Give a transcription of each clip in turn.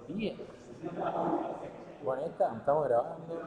Bien. Bueno, ahí está, estamos grabando.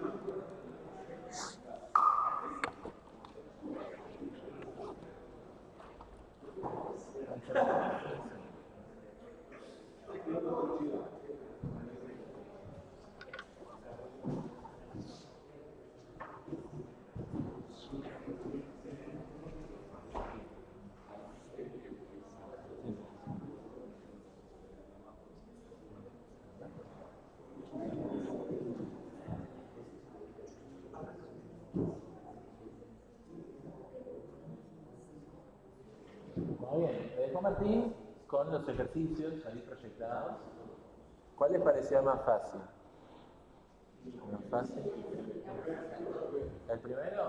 Muy bien, me dejó Martín con los ejercicios ahí proyectados. ¿Cuál les pareció más fácil? ¿Más fácil? ¿El primero?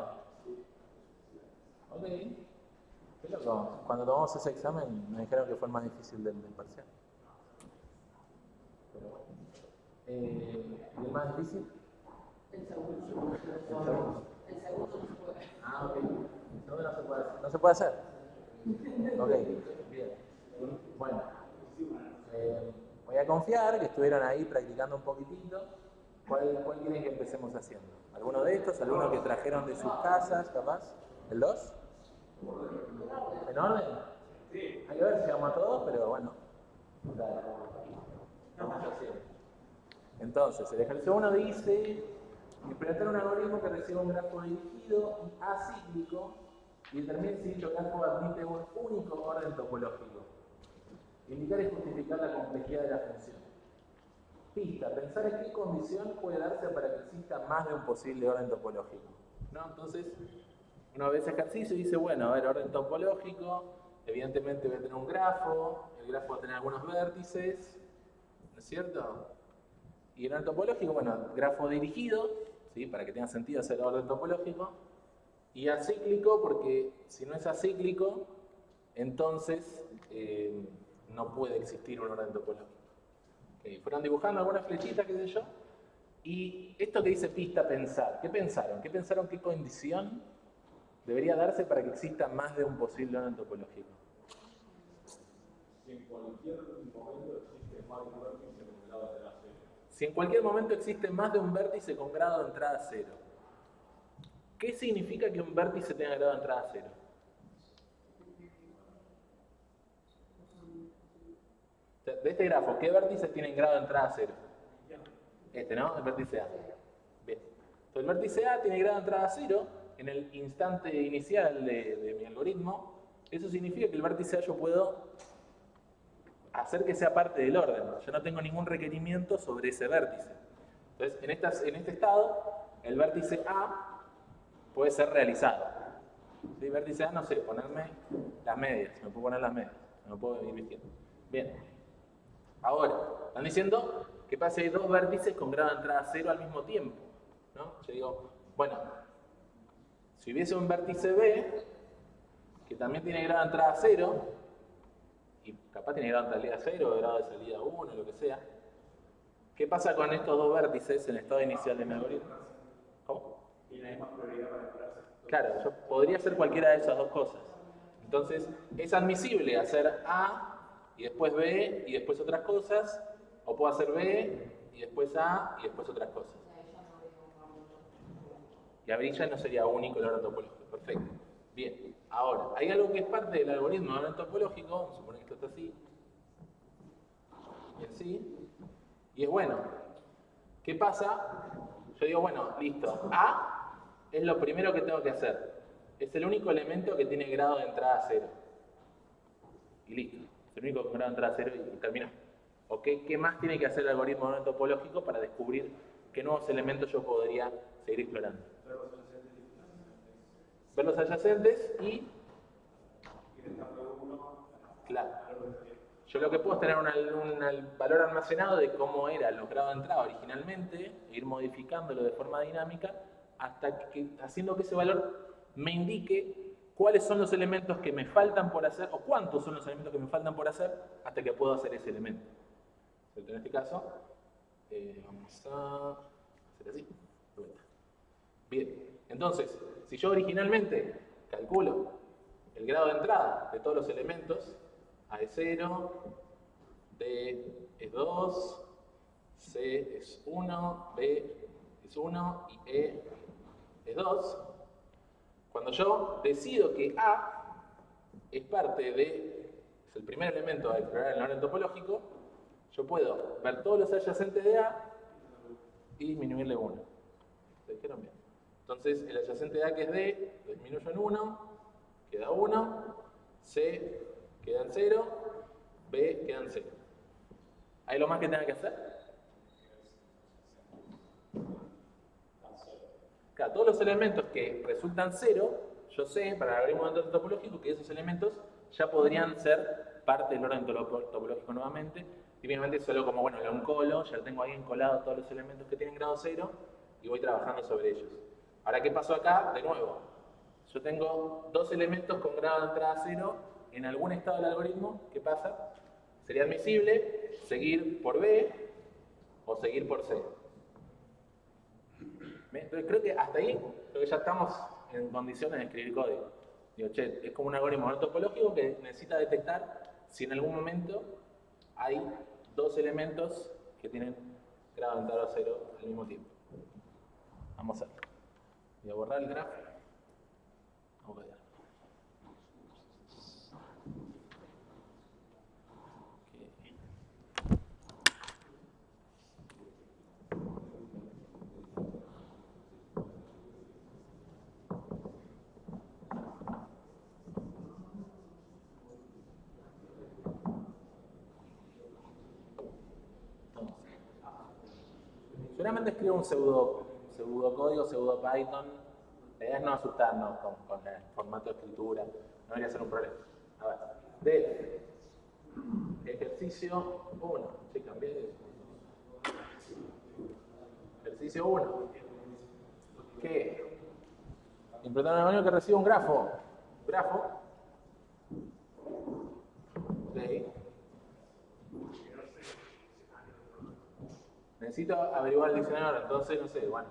Ok. Qué loco. Cuando tomamos ese examen me dijeron que fue el más difícil del parcial. Pero bueno. ¿Y el más difícil? El segundo. El segundo. El segundo no se puede. Ah, ok. El segundo no se puede hacer. ¿No se puede hacer? Ok, bien. Bueno, voy a confiar que estuvieron ahí practicando un poquitito. ¿Cuál quieren que empecemos haciendo? ¿Alguno de estos? ¿Alguno que trajeron de sus casas, capaz? ¿El 2? ¿En orden? Sí. Hay que ver si vamos a todos, pero bueno. Dale. Vamos haciendo. Entonces, el ejercicio 1 dice: implementar un algoritmo que reciba un grafo dirigido y acíclico y determine si dicho grafo admite un único orden topológico. Indicar y justificar la complejidad de la función. Pista: pensar en qué condición puede darse para que exista más de un posible orden topológico. ¿No? Entonces, uno ve ese ejercicio y dice, bueno, a ver, orden topológico, evidentemente voy a tener un grafo, el grafo va a tener algunos vértices, ¿no es cierto? Y el orden topológico, bueno, grafo dirigido, ¿sí? Para que tenga sentido hacer orden topológico, y acíclico, porque si no es acíclico, entonces no puede existir un orden topológico. Okay. Fueron dibujando algunas flechitas, qué sé yo, y esto que dice pista pensar, ¿qué pensaron? ¿Qué pensaron qué condición debería darse para que exista más de un posible orden topológico? Si en cualquier momento existe más de un vértice con grado de entrada cero. Si en cualquier momento existe más de un vértice con grado de entrada cero. ¿Qué significa que un vértice tenga grado de entrada cero? De este grafo, ¿qué vértices tienen grado de entrada cero? Este, ¿no? El vértice A. Bien. Entonces, el vértice A tiene grado de entrada cero en el instante inicial de mi algoritmo. Eso significa que el vértice A yo puedo hacer que sea parte del orden. Yo no tengo ningún requerimiento sobre ese vértice. Entonces, en este estado, el vértice A puede ser realizado. ¿Sí? Vértice A, no sé, ponerme las medias. Me puedo poner las medias. Me puedo ir vistiendo. Bien. Ahora, están diciendo que pase hay dos vértices con grado de entrada cero al mismo tiempo, ¿no? Yo digo, bueno, si hubiese un vértice B, que también tiene grado de entrada cero, y capaz tiene grado de salida 0, grado de salida 1, lo que sea, ¿qué pasa con estos dos vértices en el estado inicial de mi algoritmo? ¿Cómo? Tiene más prioridad para mejorarse. Claro, yo podría hacer cualquiera de esas dos cosas. Entonces, es admisible hacer A y después B y después otras cosas, o puedo hacer B y después A y después otras cosas. Y abrir ya no sería único el orden topológico. Perfecto. Bien. Ahora, hay algo que es parte del algoritmo de orden topológico, vamos a suponer que esto está así, y así, y es bueno. ¿Qué pasa? Yo digo, bueno, listo, A es lo primero que tengo que hacer. Es el único elemento que tiene grado de entrada cero. Y listo. Es el único con grado de entrada cero y terminó. ¿O qué más tiene que hacer el algoritmo de orden topológico para descubrir qué nuevos elementos yo podría seguir explorando? Ver los adyacentes y... Claro. Yo lo que puedo es tener un valor almacenado de cómo eran los grados de entrada originalmente, e ir modificándolo de forma dinámica, hasta que, haciendo que ese valor me indique cuáles son los elementos que me faltan por hacer, o cuántos son los elementos que me faltan por hacer, hasta que puedo hacer ese elemento. En este caso, vamos a hacer así. Bien, entonces, si yo originalmente calculo el grado de entrada de todos los elementos, A es 0, D es 2, C es 1, B es 1 y E es 2. Cuando yo decido que A es parte de, es el primer elemento a explorar en el orden topológico, yo puedo ver todos los adyacentes de A y disminuirle 1. ¿Se dijeron bien? Entonces, el adyacente de A que es D, lo disminuyo en 1, queda 1, C queda en 0, B queda en 0. ¿Hay lo más que tenga que hacer? Claro, todos los elementos que resultan 0, yo sé, para el algoritmo de orden topológico, que esos elementos ya podrían ser parte del orden topológico nuevamente. Típicamente solo como, bueno, lo encolo, ya tengo ahí encolado todos los elementos que tienen grado 0 y voy trabajando sobre ellos. Ahora, ¿qué pasó acá? De nuevo, yo tengo dos elementos con grado de entrada 0 en algún estado del algoritmo. ¿Qué pasa? Sería admisible seguir por B o seguir por C. Entonces creo que hasta ahí ya estamos en condiciones de escribir código. Digo, che, es como un algoritmo no topológico que necesita detectar si en algún momento hay dos elementos que tienen grado de entrada 0 al mismo tiempo. Vamos a ver. Voy a borrar el grafo. Vamos a ver. Seguramente escribo un pseudocódigo, pseudo Python. La idea es no asustarnos con el formato de escritura. No debería ser un problema. A ver. D. Ejercicio 1. Sí, cambié de eso. Ejercicio 1. ¿Qué? Implementar un armonio que reciba un grafo. Grafo. D. Necesito averiguar el diccionario, entonces, no sé, bueno.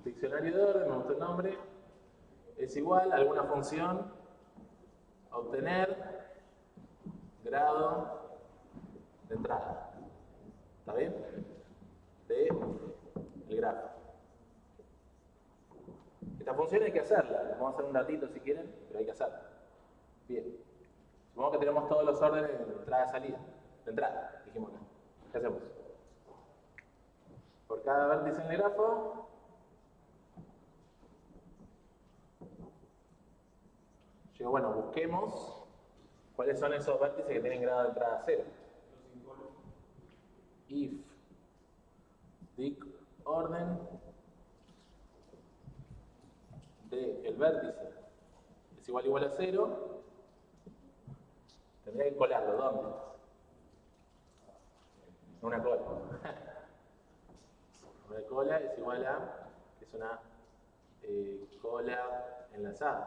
Diccionario de orden, me gusta el nombre. Es igual a alguna función obtener grado de entrada. ¿Está bien? De el grafo. Esta función hay que hacerla. Vamos a hacer un ratito si quieren, pero hay que hacerla. Bien. Supongo que tenemos todos los órdenes de entrada y salida. De entrada, dijimos acá. ¿Qué hacemos? Por cada vértice en el grafo, digo, bueno, busquemos cuáles son esos vértices que tienen grado de entrada 0. If dic orden de el vértice es igual a 0, tendría que colarlo. ¿Dónde? En una cola. Una cola es igual a, es una cola enlazada.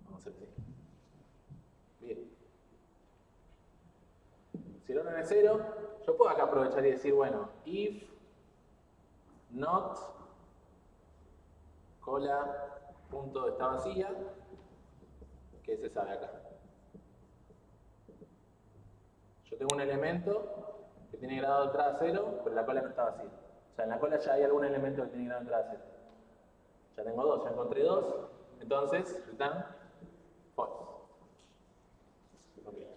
Vamos a hacer así. Bien. Si el orden es 0, yo puedo acá aprovechar y decir, bueno, if not cola punto está vacía, que se sabe acá. Yo tengo un elemento que tiene grado de entrada 0, pero la cola no está vacía. O sea, en la cola ya hay algún elemento que tiene grado de entrada 0. Ya tengo dos, ya encontré dos. Entonces, return false. Okay.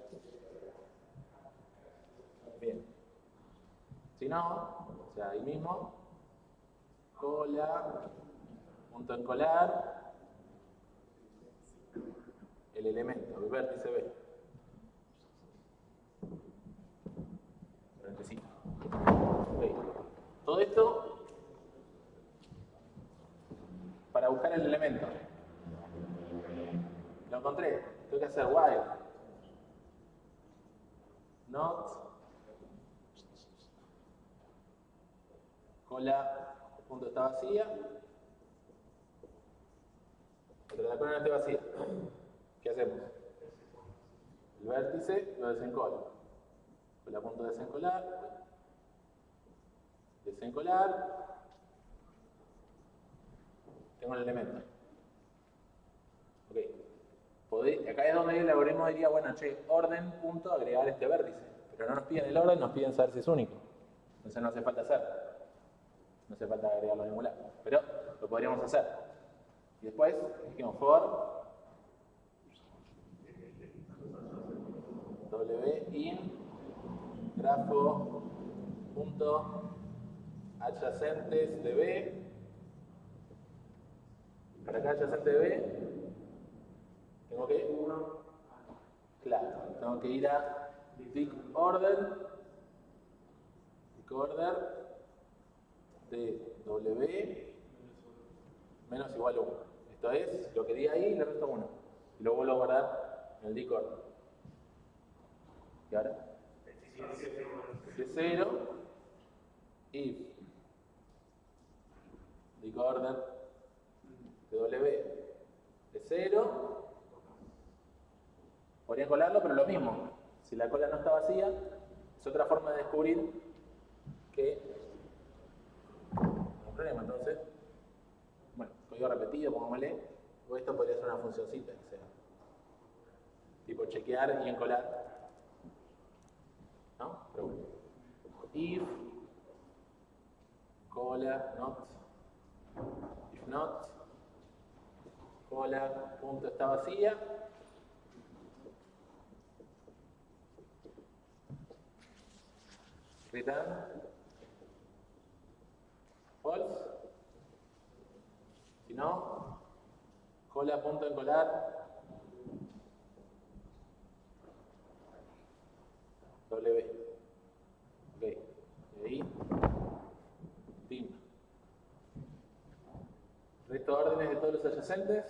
Bien. Si no, o sea, ahí mismo, cola, punto encolar, el elemento, el vértice B. Okay. Todo esto para buscar el elemento. Lo encontré. Tengo que hacer while not cola punto está vacía, pero la cola no está vacía. ¿Qué hacemos? El vértice lo desencolo. Cola punto desencolar. Desencolar, tengo el elemento. Ok. Acá es donde el algoritmo diría, bueno, che, orden punto agregar este vértice. pero no nos piden el orden, nos piden saber si es único. Entonces no hace falta hacer. No hace falta agregarlo en emular. Pero lo podríamos hacer. Y después dijimos for win grafo punto adyacentes de B. Para acá adyacente de B tengo que tengo que ir a dict order de W menos igual a 1. Esto es lo que di ahí y le resto 1. Y lo vuelvo a guardar en el dict order. ¿Y ahora? Si es 0, if dict order de W es 0, podría colarlo, pero lo mismo. Si la cola no está vacía, es otra forma de descubrir que no hay problema. Entonces, bueno, código repetido, pongámosle, o esto podría ser una funcioncita, que sea tipo chequear y encolar. ¿No? Pero bueno. If cola not, if not, cola punto está vacía. Return false. Si no, cola punto encolar W. Ok, y ahí pim. Resto de órdenes de todos los adyacentes.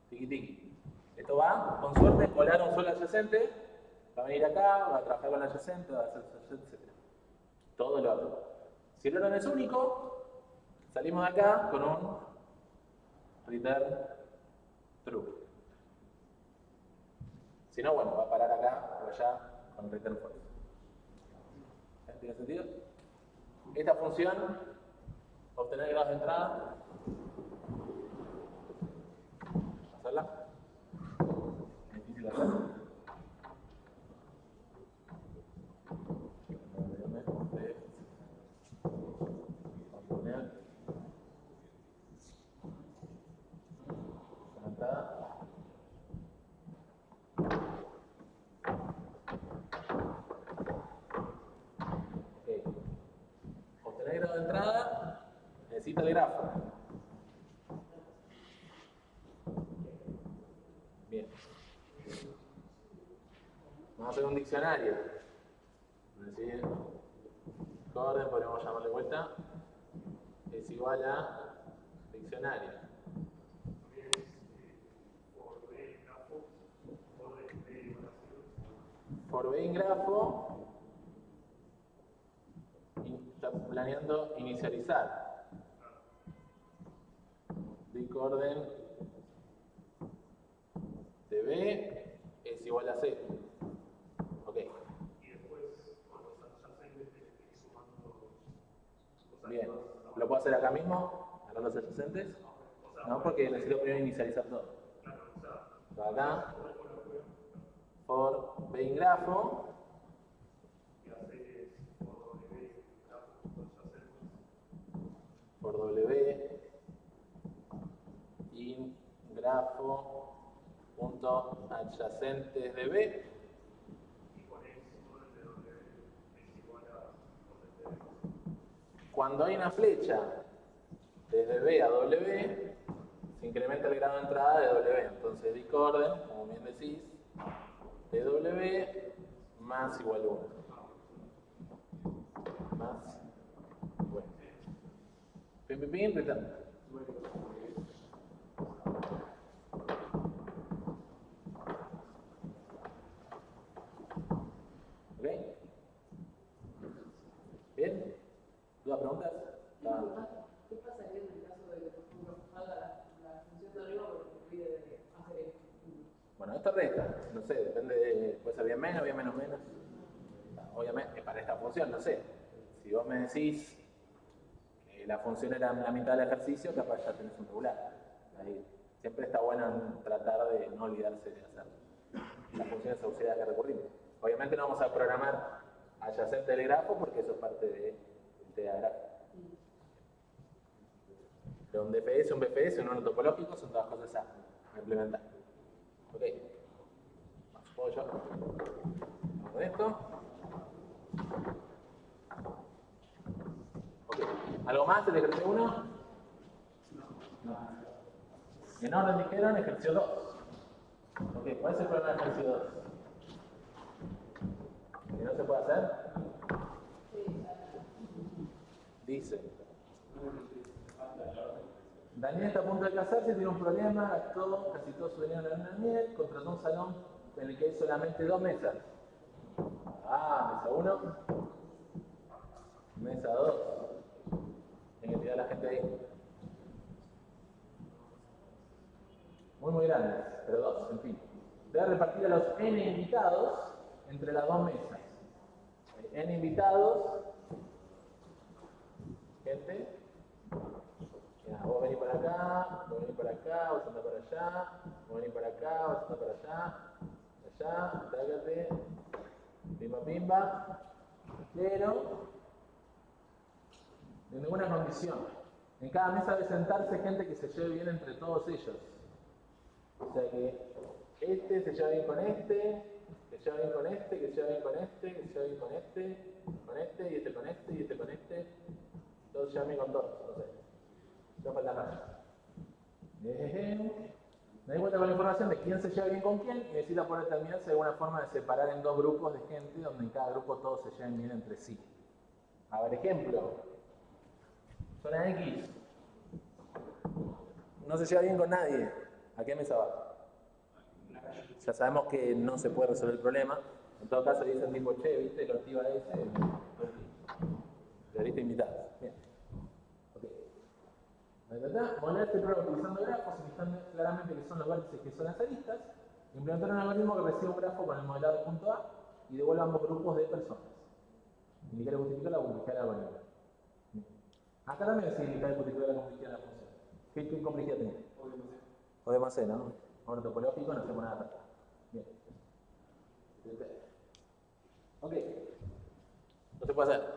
Tiki tiki. Esto va, con suerte, colar un solo adyacente. Va a venir acá, va a trabajar con el adyacente, va a hacer adyacente, etc. Todo lo otro. Si el orden es único, salimos de acá con un return true. Si no, bueno, va a parar acá o allá con return false. ¿Tiene sentido? Esta función, obtener grados de entrada, hacerla. Es difícil hacerla. Obtener grado de entrada, necesito el grafo. Bien. Vamos a hacer un diccionario. Es decir, orden, podemos llamarle de vuelta, es igual a diccionario. For B en grafo, está planeando inicializar. Dict orden de B es igual a 0. Ok. Bien. ¿Lo puedo hacer acá mismo? ¿Acá los adyacentes? No, porque necesito primero inicializar todo. Acá. For B en grafo. For W in grafo punto adyacentes de B. Cuando hay una flecha desde B a W, se incrementa el grado de entrada de W. Entonces, dict orden, como bien decís, de W más igual a 1. Más, bueno. Pim, pim, pim, return. ¿Ok? ¿Bien? ¿Dudas, preguntas? ¿Qué pasaría en el caso de que, por ejemplo, haga la función de arriba porque me olvide de hacer esto? Bueno, esto resta, no sé, depende, puede ser bien menos, menos. Obviamente, para esta función, no sé. Si vos me decís que la función era la mitad del ejercicio, capaz ya tenés un regular. Ahí siempre está bueno tratar de no olvidarse de hacer las funciones auxiliares que recurrimos. Obviamente no vamos a programar adyacente del grafo porque eso es parte del TDA gráfico. Pero un DFS, un BFS, un nodo topológico son todas cosas a implementar. Ok. ¿Puedo yo? Vamos con esto. Ok. ¿Algo más del ejercicio 1? No. En orden dijeron ejercicio 2. Ok, ¿cuál es el problema del ejercicio 2? ¿Que no se puede hacer? Dice. Daniel está a punto de casarse, tiene un problema, gastó casi todo su dinero en la luna de miel, contrató un salón en el que hay solamente 2 mesas. Ah, mesa 1, mesa 2. Tiene que tirar a la gente ahí. Muy grandes, pero 2, en fin. Debe repartir a los N invitados entre las 2 mesas. Hay N invitados, gente. Ya, vos venís para acá, vos venís para acá, vos andás para allá, vos venís para acá, vos andás para allá, trágate, pimba pimba, pero en ninguna condición. En cada mesa debe sentarse gente que se lleve bien entre todos ellos. O sea que este se lleva bien con este, que se lleva bien con este, que se lleva bien con este, que se lleva bien con este, y este con este, y este con este. Todos se llevan bien con todos, no sé. No falta nada. Me doy cuenta con la información de quién se lleva bien con quién y necesito poder determinar si hay alguna forma de separar en 2 grupos de gente donde en cada grupo todos se lleven bien entre sí. A ver, ejemplo. Zona X. No se lleva bien con nadie. ¿A qué mesa va? Ya sabemos que no se puede resolver el problema. En todo caso dicen tipo, che, ¿viste? Lo activa ese. La lista invitada. Bien. Modelar este programa utilizando grafos, indicando claramente que son los vértices que son las aristas, implementar un algoritmo que reciba un grafo con el modelado punto A y devuelva ambos grupos de personas. Indicar y justificar la complejidad de la variable. Acá también se indica y justificar la complejidad de la función. ¿Qué complejidad tenía? O de más C, ¿no? Orden topológico, no hacemos nada. Bien. Ok. No se puede hacer.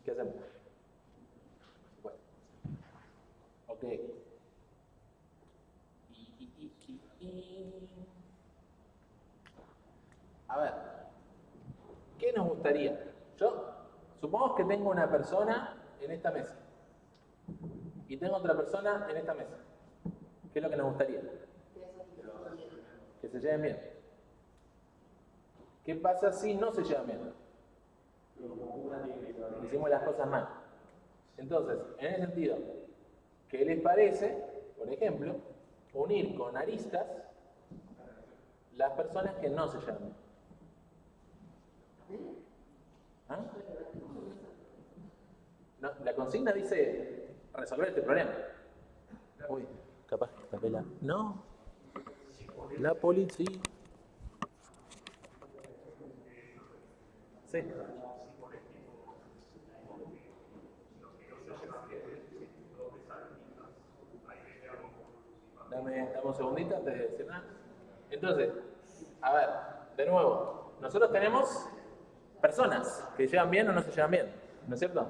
¿Qué hacemos? Ok. A ver, ¿qué nos gustaría? Supongamos que tengo una persona en esta mesa y tengo otra persona en esta mesa. ¿Qué es lo que nos gustaría? Que se lleven bien. ¿Qué pasa si no se llevan bien? Hicimos las cosas mal. Entonces, en ese sentido, ¿qué les parece, por ejemplo, unir con aristas las personas que no se llevan bien? ¿Ah? No, la consigna dice resolver este problema. Uy, capaz que está pelada. No. La policía. Sí. Dame un segundito antes de decir nada. Entonces, a ver, de nuevo, nosotros tenemos personas que se llevan bien o no se llevan bien, ¿no es cierto?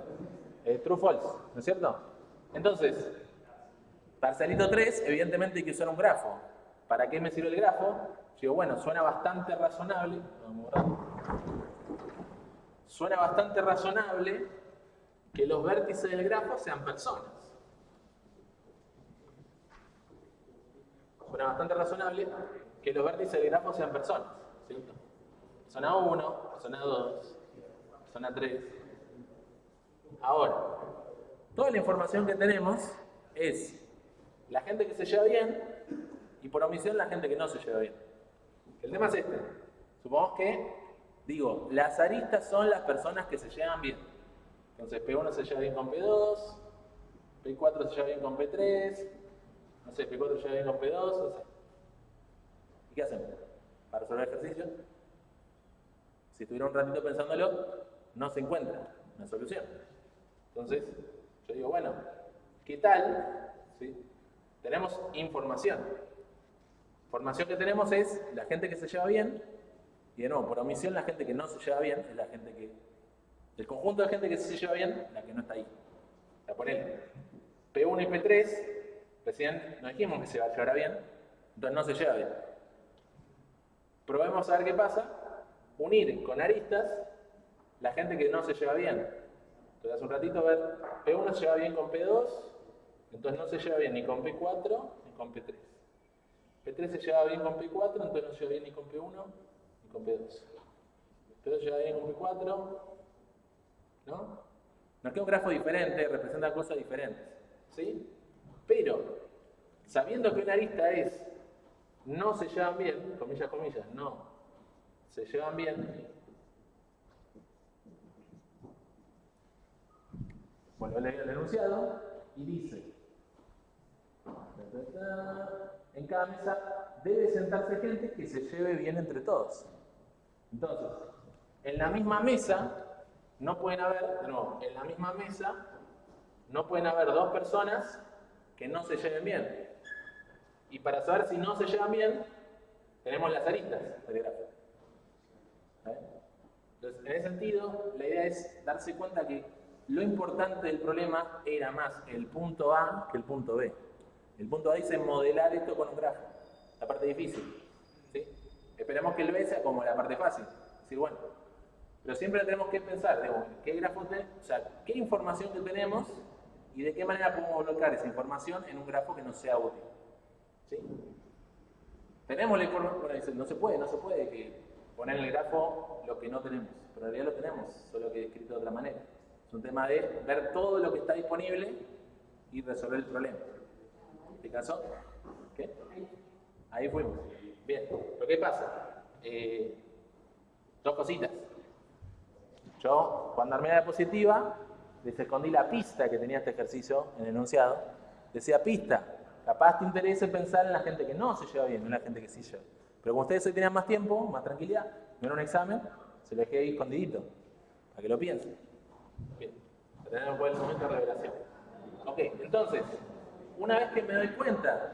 True false, ¿no es cierto? Entonces, parcialito 3, evidentemente hay que usar un grafo. ¿Para qué me sirve el grafo? Digo, bueno, suena bastante razonable. Suena bastante razonable que los vértices del grafo sean personas. Suena bastante razonable que los vértices del grafo sean personas, ¿cierto? Zona 1, zona 2, zona 3. Ahora, toda la información que tenemos es la gente que se lleva bien y por omisión la gente que no se lleva bien. El tema es este. Supongamos que, digo, las aristas son las personas que se llevan bien. Entonces P1 se lleva bien con P2, P4 se lleva bien con P3, no sé, P4 se lleva bien con P2, no sé. ¿Y qué hacemos? Para resolver el ejercicio, si estuviera un ratito pensándolo, no se encuentra una solución. Entonces, yo digo, bueno, ¿qué tal? ¿Sí? Tenemos información. Información que tenemos es la gente que se lleva bien Y de nuevo, por omisión, la gente que no se lleva bien es la gente que... El conjunto de gente que sí se lleva bien, la que no está ahí. O sea, ponele, P1 y P3, recién no dijimos que se llevará bien, entonces no se lleva bien. Probemos a ver qué pasa. Unir con aristas la gente que no se lleva bien. Entonces hace un ratito, a ver, P1 se lleva bien con P2, entonces no se lleva bien ni con P4 ni con P3. P3 se lleva bien con P4, entonces no se lleva bien ni con P1 ni con P2. P2 se lleva bien con P4, ¿no? Nos queda un grafo diferente, representa cosas diferentes, ¿sí? Pero, sabiendo que una arista es no se llevan bien, comillas, comillas, no se llevan bien, vuelvo a leer el enunciado y dice, en cada mesa debe sentarse gente que se lleve bien entre todos. Entonces, en la misma mesa no pueden haber, no, en la misma mesa no pueden haber dos personas que no se lleven bien. Y para saber si no se llevan bien, tenemos las aristas del grafo. Entonces, en ese sentido, la idea es darse cuenta que lo importante del problema era más el punto A que el punto B. El punto A dice modelar esto con un grafo, la parte difícil, ¿sí? Esperemos que el B sea como la parte fácil, es decir, bueno, pero siempre tenemos que pensar, digamos, qué grafo o sea, qué información que tenemos y de qué manera podemos volcar esa información en un grafo que nos sea útil, ¿sí? Tenemos la información, bueno, dicen, no se puede que poner en el grafo lo que no tenemos, pero en realidad lo tenemos, solo que escrito de otra manera. Es un tema de ver todo lo que está disponible y resolver el problema. ¿Te caso? ¿Qué? Ahí fuimos. Bien, pero ¿qué pasa? Dos cositas. Yo, cuando armé la diapositiva, les escondí la pista que tenía este ejercicio en el enunciado. Decía pista. Capaz te interese pensar en la gente que no se lleva bien, no en la gente que sí lleva. Pero como ustedes hoy tenían más tiempo, más tranquilidad, no era un examen, se lo dejé ahí escondidito, para que lo piensen. Bien, para tener un buen momento de revelación. Ok, entonces, una vez que me doy cuenta,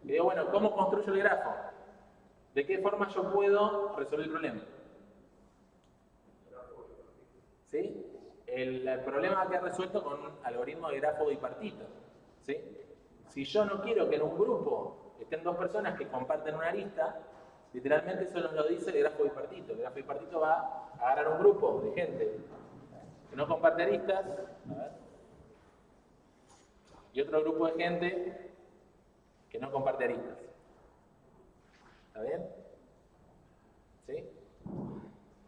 que digo, bueno, ¿cómo construyo el grafo? ¿De qué forma yo puedo resolver el problema? ¿Sí? El problema que he resuelto con un algoritmo de grafo bipartito. ¿Sí? Si yo no quiero que en un grupo estén dos personas que comparten una arista, literalmente eso nos lo dice el grafo bipartito. El grafo bipartito va a agarrar un grupo de gente que no comparte aristas, a ver, y otro grupo de gente que no comparte aristas. ¿Está bien? ¿Sí?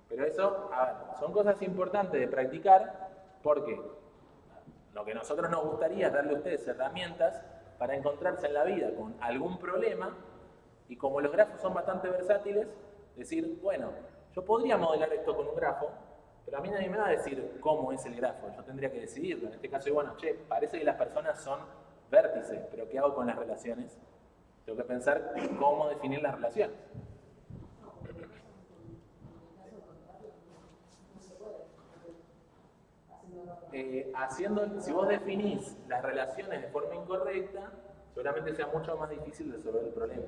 Pero eso, a ver, son cosas importantes de practicar porque lo que a nosotros nos gustaría es darle a ustedes herramientas para encontrarse en la vida con algún problema y como los grafos son bastante versátiles, decir, bueno, yo podría modelar esto con un grafo, pero a mí nadie me va a decir cómo es el grafo, yo tendría que decidirlo. En este caso, bueno, che, parece que las personas son vértices, pero ¿qué hago con las relaciones? Tengo que pensar cómo definir las relaciones. Si vos definís las relaciones de forma incorrecta, seguramente sea mucho más difícil resolver el problema.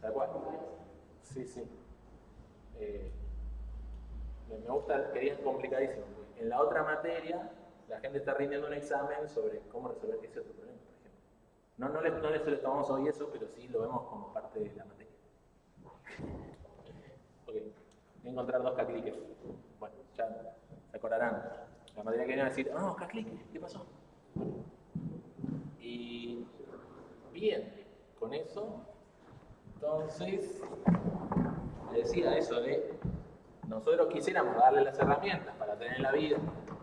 ¿Tal cual? Sí, sí. Me gusta que digan complicadísimo. En la otra materia, la gente está rindiendo un examen sobre cómo resolver ese otro problema, por ejemplo. No les tomamos hoy eso, pero sí lo vemos como parte de la materia. Ok, voy a encontrar dos cacliques. Bueno, ya se acordarán. La materia que viene a decir, no, caclique, ¿qué pasó? Y bien, con eso, entonces, le decía eso de, nosotros quisiéramos darle las herramientas para tener en la vida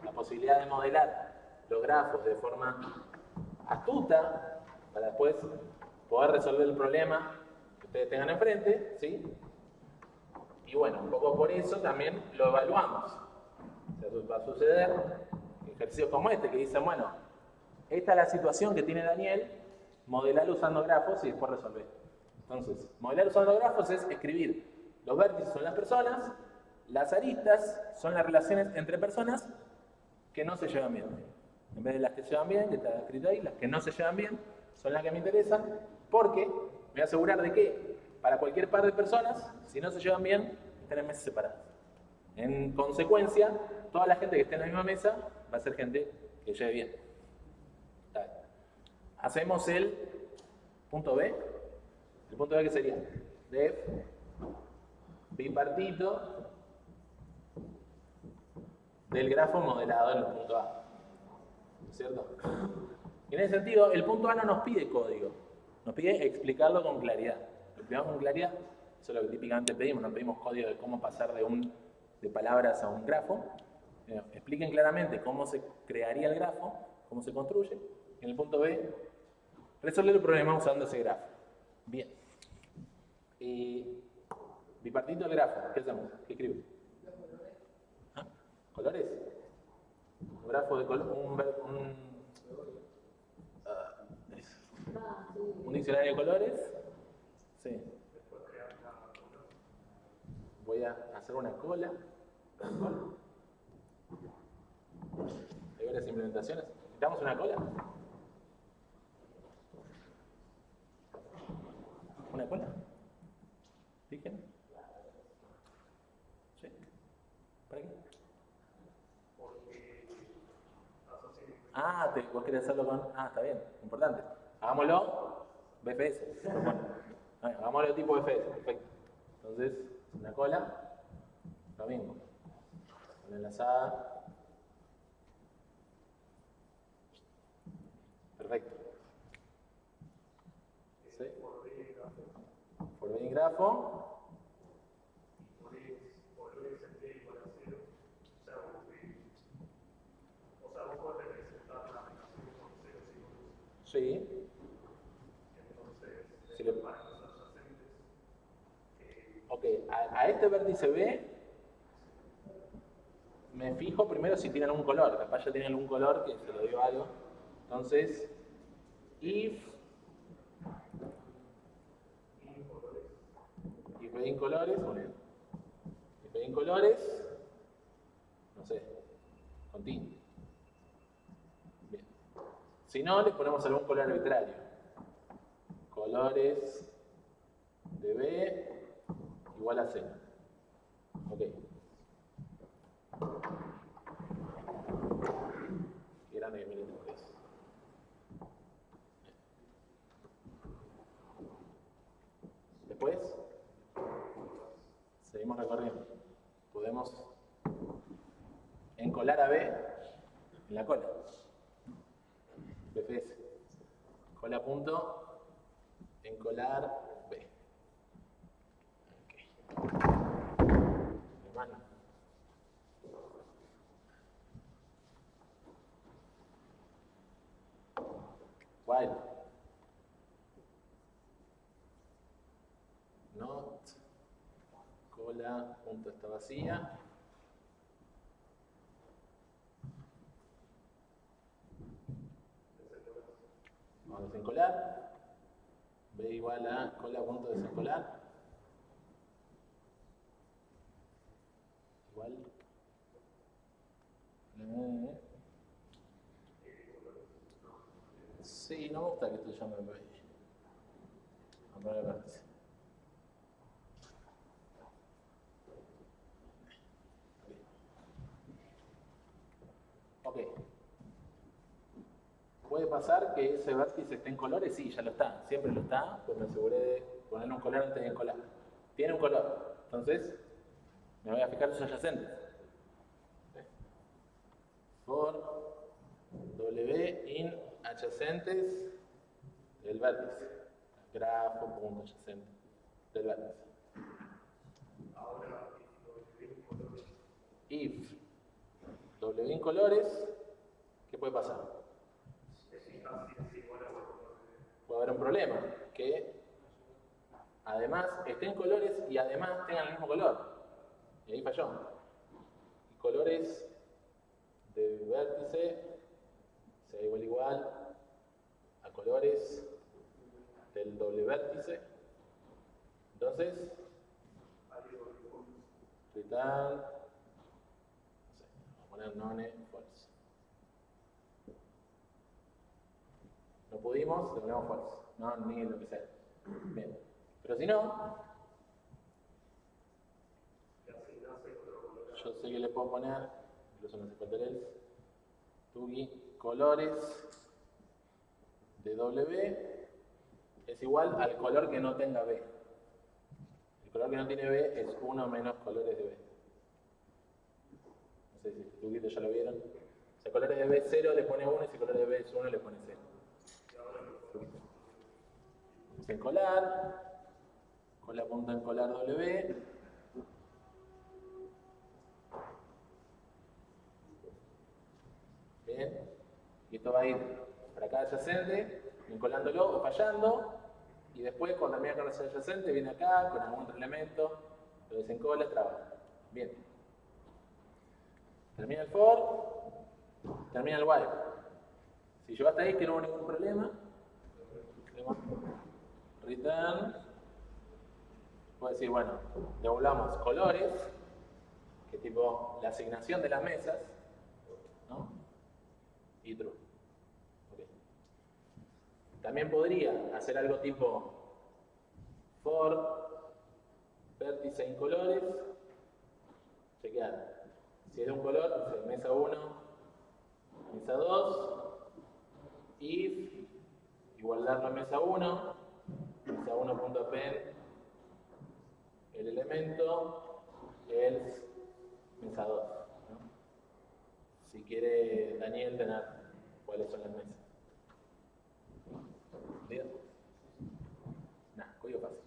la posibilidad de modelar los grafos de forma astuta, para después poder resolver el problema que ustedes tengan enfrente, ¿sí? Y bueno, un poco por eso también lo evaluamos. O sea, va a suceder ejercicios como este que dicen, bueno, esta es la situación que tiene Daniel, modelar usando grafos y después resolver. Entonces, modelar usando grafos es escribir los vértices son las personas, las aristas son las relaciones entre personas que no se llevan bien. En vez de las que se llevan bien, que está escrito ahí, las que no se llevan bien son las que me interesan, porque me voy a asegurar de que para cualquier par de personas, si no se llevan bien, estén en mesas separadas. En consecuencia, toda la gente que esté en la misma mesa va a ser gente que lleve bien. Está bien. Hacemos el punto B. ¿El punto B qué sería? Def bipartito del grafo modelado en el punto A. ¿No es cierto? Y en ese sentido, el punto A no nos pide código, nos pide explicarlo con claridad. Lo explicamos con claridad, eso es lo que típicamente pedimos, no pedimos código de cómo pasar de palabras a un grafo. Expliquen claramente cómo se crearía el grafo, cómo se construye. En el punto B, resolver el problema usando ese grafo. Bien. Bipartito del grafo, ¿qué hacemos? ¿Qué escribo? ¿Ah? ¿Colores? Un grafo de color, un diccionario de colores. Sí. Voy a hacer una cola. Hay varias implementaciones. ¿Necesitamos una cola? ¿Una cola? ¿Fíjense? ¿Sí? ¿Para qué? Ah, vos querés hacerlo con... Ah, está bien, importante. Hagámoslo BFS. Bueno, hagámoslo tipo BFS, perfecto. Entonces, una cola, lo mismo. Una enlazada. Perfecto. ¿Sí? For being grafo. Sí. Si le... Ok, a este vértice B me fijo primero si tienen algún color. Capaz ya tienen algún color que se lo dio algo. Entonces, if en colores, muy bien. If en colores, no sé, continuo. Bien. Si no, le ponemos algún color arbitrario. Colores de B igual a 0. Ok. Qué grande que miren por eso. Después, seguimos recorriendo. Podemos encolar a B en la cola. BFS. Cola punto, encolar B. Ok. Hermano. While. Not. Cola punto está vacía. Vamos a desencolar. B igual a cola punto desencolar. Igual. Sí, no me gusta que esto llame B. Vamos a poner el vértice. Ok. ¿Puede pasar que ese vértice esté en colores? Sí, ya lo está. Siempre lo está, pues me aseguré de ponerle un color antes de encolar. Tiene un color. Entonces, me voy a fijar sus adyacentes. For W in adyacentes del vértice. Grafo.adyacente del vértice. If W in colores, ¿qué puede pasar? Puede haber un problema, que además estén colores y además tengan el mismo color. Y ahí falló. Y colores de vértice sea igual a colores del doble vértice. Entonces, return, no sé, vamos a poner none false. No pudimos, le ponemos false. No, ni lo que sea. Bien. Pero si no, yo sé que le puedo poner, incluso no sé cuánto es, tuki, colores de W es igual al color que no tenga B. El color que no tiene B es 1 menos colores de B. No sé si el tuquito ya lo vieron. Si colores de B es 0 le pone 1 y si colores de B es 1 le pone 0. En colar, con la punta en colar W. Bien, y esto va a ir para cada adyacente, vinculándolo o fallando, y después cuando termina con ese adyacente viene acá con algún otro elemento, lo desencola, trabaja. Bien. Termina el for, termina el while. Si yo hasta ahí que no hubo ningún problema, return, puedo decir, bueno, devolvamos colores, que es tipo la asignación de las mesas, ¿no? Y true. Okay. También podría hacer algo tipo for vértice incolores, chequear. Si es de un color, dice mesa 1, mesa 2, if, igualar la mesa 1, mesa 1.append, el elemento, else, mesa 2. ¿No? Si quiere Daniel tener cuáles son las mesas. ¿Entendido? Nada, código fácil.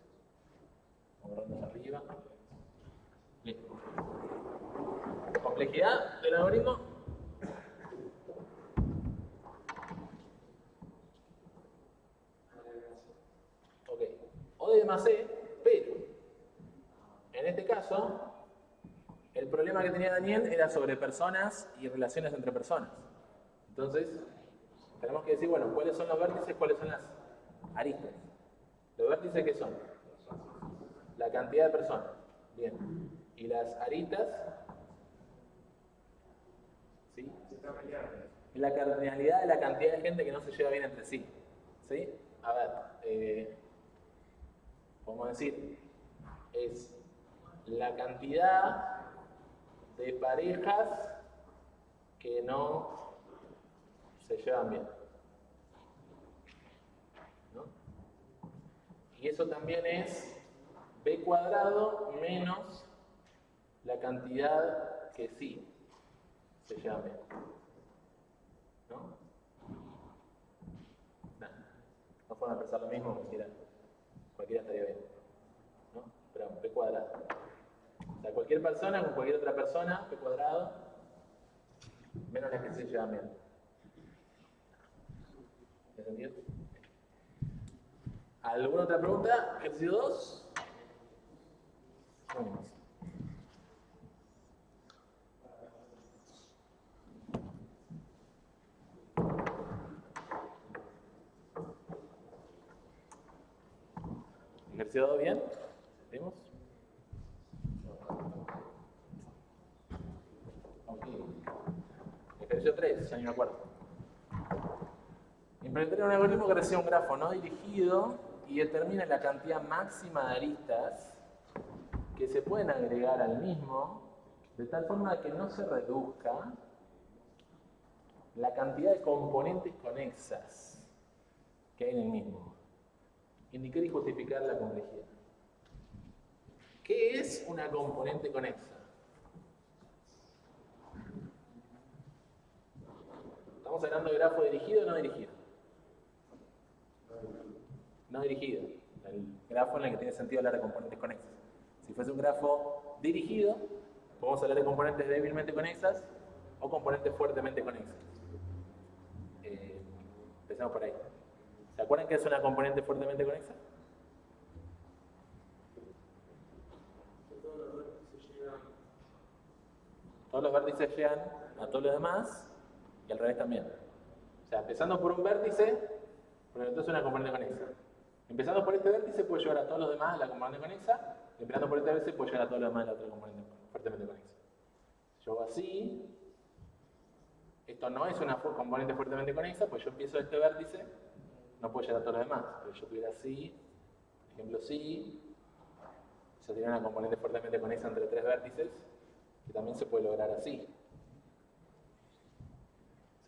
Vamos borrando arriba. Listo. Complejidad del algoritmo. Ok. O de más C, pero en este caso, el problema que tenía Daniel era sobre personas y relaciones entre personas. Entonces, tenemos que decir, bueno, ¿cuáles son los vértices? ¿Cuáles son las aristas? ¿Los vértices qué son? La cantidad de personas. Bien. ¿Y las aristas? ¿Sí? La cardinalidad de la cantidad de gente que no se lleva bien entre sí. ¿Sí? A ver, podemos decir, es la cantidad de parejas que no se llevan bien. ¿No? Y eso también es b cuadrado menos la cantidad que sí se llevan bien. ¿No? Nah, no pueden pensar lo mismo, cualquiera estaría bien. ¿No? Pero b cuadrado. O sea, cualquier persona con cualquier otra persona, b cuadrado, menos las que se llevan bien. ¿Me entendido? ¿Alguna otra pregunta? Ejercicio 2. Vamos. ¿Ejercicio 2 bien? ¿Vimos? Ok. Ejercicio 3, ya ni me acuerdo. Implementar un algoritmo que recibe un grafo no dirigido y determina la cantidad máxima de aristas que se pueden agregar al mismo, de tal forma que no se reduzca la cantidad de componentes conexas que hay en el mismo. Indicar y justificar la complejidad. ¿Qué es una componente conexa? ¿Estamos hablando de grafo dirigido o no dirigido? No dirigido. El grafo en el que tiene sentido hablar de componentes conexas. Si fuese un grafo dirigido, podemos hablar de componentes débilmente conexas o componentes fuertemente conexas. Empezamos por ahí. ¿Se acuerdan qué es una componente fuertemente conexa? Todos los vértices llegan a todos los demás y al revés también. O sea, empezando por un vértice, pero entonces una componente conexa. Empezando por este vértice puede llevar a todos los demás a la componente conexa, y empezando por este vértice puede llevar a todos los demás a la otra componente fuertemente conexa. Si yo hago así, esto no es una componente fuertemente conexa, pues yo empiezo este vértice, no puedo llegar a todos los demás. Pero yo tuviera así, por ejemplo, sí, eso tiene una componente fuertemente conexa entre tres vértices, que también se puede lograr así.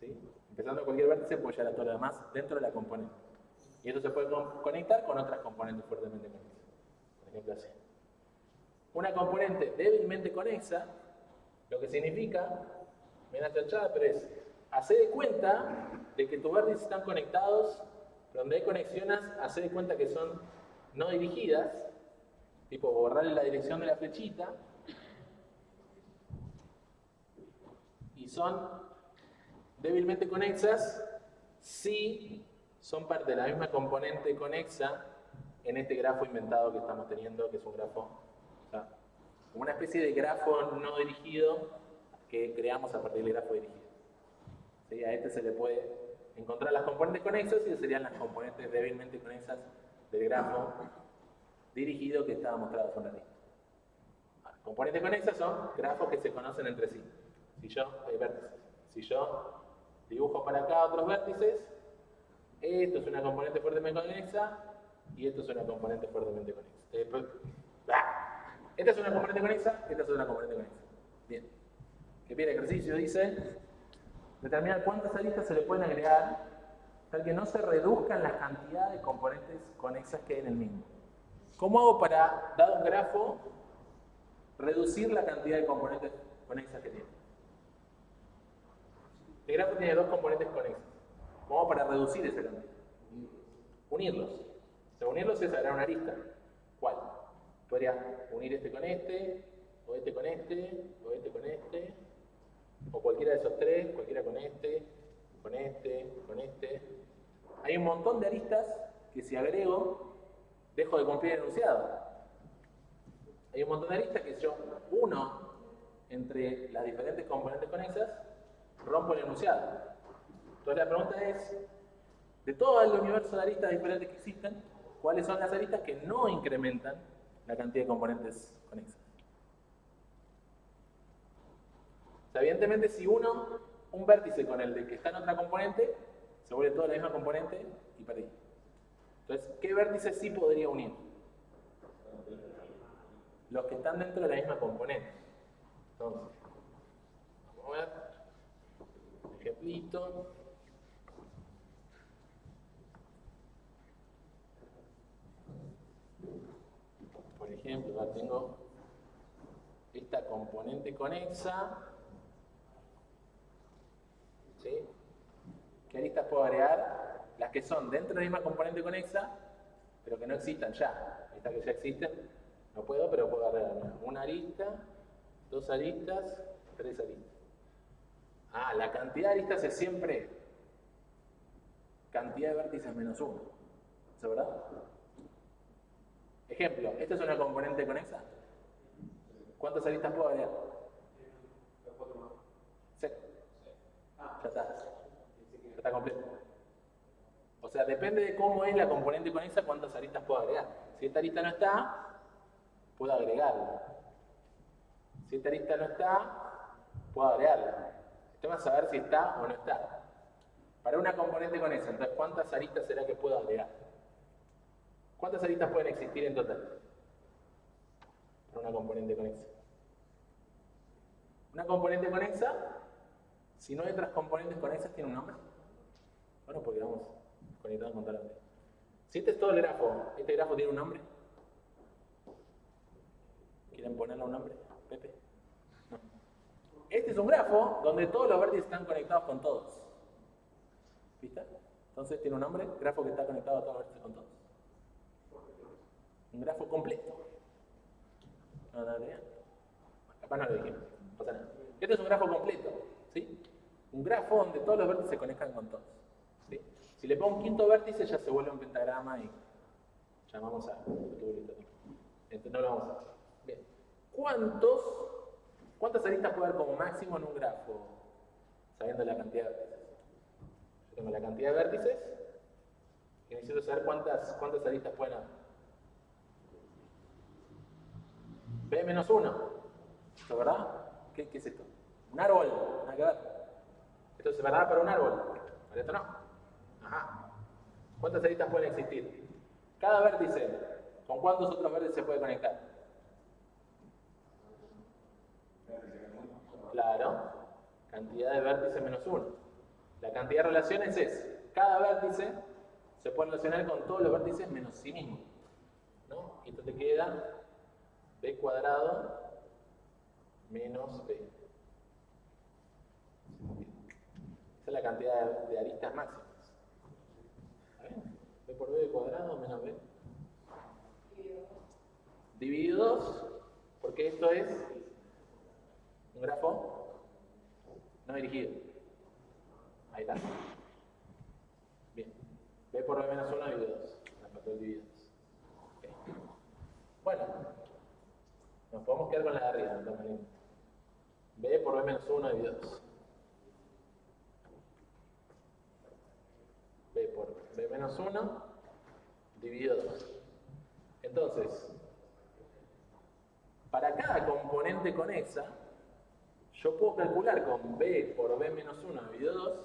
¿Sí? Empezando a cualquier vértice puede llegar a todo lo demás dentro de la componente. Y esto se puede conectar con otras componentes fuertemente conexas. Por ejemplo así. Una componente débilmente conexa, lo que significa, viene chanchada, pero es, hacer de cuenta de que tus vértices están conectados, donde hay conexiones, hacer de cuenta que son no dirigidas, tipo borrarle la dirección de la flechita, y son débilmente conexas si son parte de la misma componente conexa en este grafo inventado que estamos teniendo, que es un grafo, o sea, como una especie de grafo no dirigido que creamos a partir del grafo dirigido. ¿Sí? A este se le puede encontrar las componentes conexas y serían las componentes débilmente conexas del grafo dirigido que estaba mostrado hace un ratito. Componentes conexas son grafos que se conocen entre sí. Vértices. Si yo dibujo para acá otros vértices, esto es una componente fuertemente conexa y esto es una componente fuertemente conexa. Esta es una componente conexa, esta es otra componente conexa. Bien. Que pide ejercicio, dice, determinar cuántas aristas se le pueden agregar tal que no se reduzcan las cantidades de componentes conexas que hay en el mismo. ¿Cómo hago para, dado un grafo, reducir la cantidad de componentes conexas que tiene? El grafo tiene dos componentes conexos. ¿Cómo hago para reducir esa cantidad? Unirlos. O sea, unirlos es agregar una arista. ¿Cuál? Podría unir este con este, o este con este, o este con este, o cualquiera de esos tres, cualquiera con este, con este, con este. Hay un montón de aristas que si agrego, dejo de cumplir el enunciado. Hay un montón de aristas que si yo uno entre las diferentes componentes conexas, rompo el enunciado. Entonces la pregunta es, de todo el universo de aristas diferentes que existen, ¿cuáles son las aristas que no incrementan la cantidad de componentes conexas? O sea, evidentemente si uno, un vértice con el de que está en otra componente, se vuelve toda la misma componente y perdí. Entonces, ¿qué vértices sí podría unir? Los que están dentro de la misma componente. Entonces, vamos a ver. Ejemplito. Por ejemplo, ya tengo esta componente conexa. ¿Sí? ¿Qué aristas puedo agregar? Las que son dentro de la misma componente conexa, pero que no existan ya. Estas que ya existen, no puedo, pero puedo agregar una arista, dos aristas, tres aristas. La cantidad de aristas es siempre cantidad de vértices menos uno. ¿Eso es verdad? Ejemplo, ¿esta es una componente conexa? ¿Cuántas aristas puedo agregar? 6. Ya está. Ya está completo. O sea, depende de cómo es la componente conexa, cuántas aristas puedo agregar. Si esta arista no está, puedo agregarla. Si esta arista no está, puedo agregarla. El tema es saber si está o no está. Para una componente conexa, entonces, ¿cuántas aristas será que puedo agregar? ¿Cuántas aristas pueden existir en total? Para una componente conexa. Una componente conexa, si no hay otras componentes conexas, ¿tiene un nombre? Bueno, porque vamos conectados con tal nombre. Si este es todo el grafo, ¿este grafo tiene un nombre? ¿Quieren ponerle un nombre? ¿Pepe? No. Este es un grafo donde todos los vértices están conectados con todos. ¿Viste? Entonces tiene un nombre, grafo que está conectado a todos los vértices con todos. Un grafo completo. ¿No capaz no lo dijimos, no pasa nada. Este es un grafo completo, ¿sí? Un grafo donde todos los vértices se conectan con todos, ¿sí? Si le pongo un quinto vértice ya se vuelve un pentagrama y llamamos a... Entonces no lo vamos a hacer. Bien. ¿Cuántas aristas puede haber como máximo en un grafo? Sabiendo la cantidad de vértices. Yo tengo la cantidad de vértices y necesito saber cuántas aristas pueden haber. B-1. ¿Esto es verdad? ¿Qué es esto? Un árbol. Nada que ver. Esto es verdad para un árbol. Para esto no. Ajá. ¿Cuántas aristas pueden existir? Cada vértice, ¿con cuántos otros vértices se puede conectar? cantidad de vértices menos 1. La cantidad de relaciones es, cada vértice se puede relacionar con todos los vértices menos sí mismo, ¿no? Y esto te queda b cuadrado menos b. Esa es la cantidad de aristas máximas. ¿Está bien? B por b cuadrado menos b. Dividido 2, porque esto es un grafo no dirigido. Ahí está. Bien. B por b menos 1 dividido 2. La factor dividido 2. Okay. Bueno, nos podemos quedar con la de arriba, no está mal. B por b menos 1 dividido 2. B por b menos 1 dividido 2. Entonces, para cada componente conexa, yo puedo calcular con b por b menos 1 dividido 2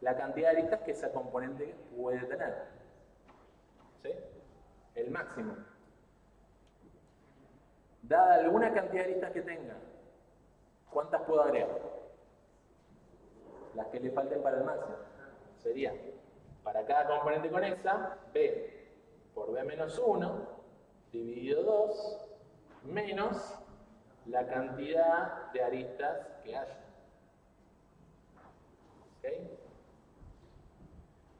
la cantidad de aristas que esa componente puede tener. ¿Sí? El máximo. Dada alguna cantidad de aristas que tenga, ¿cuántas puedo agregar? Las que le falten para el máximo. Sería, para cada componente conexa, b por b menos 1 dividido 2 menos la cantidad de aristas que haya. ¿Ok?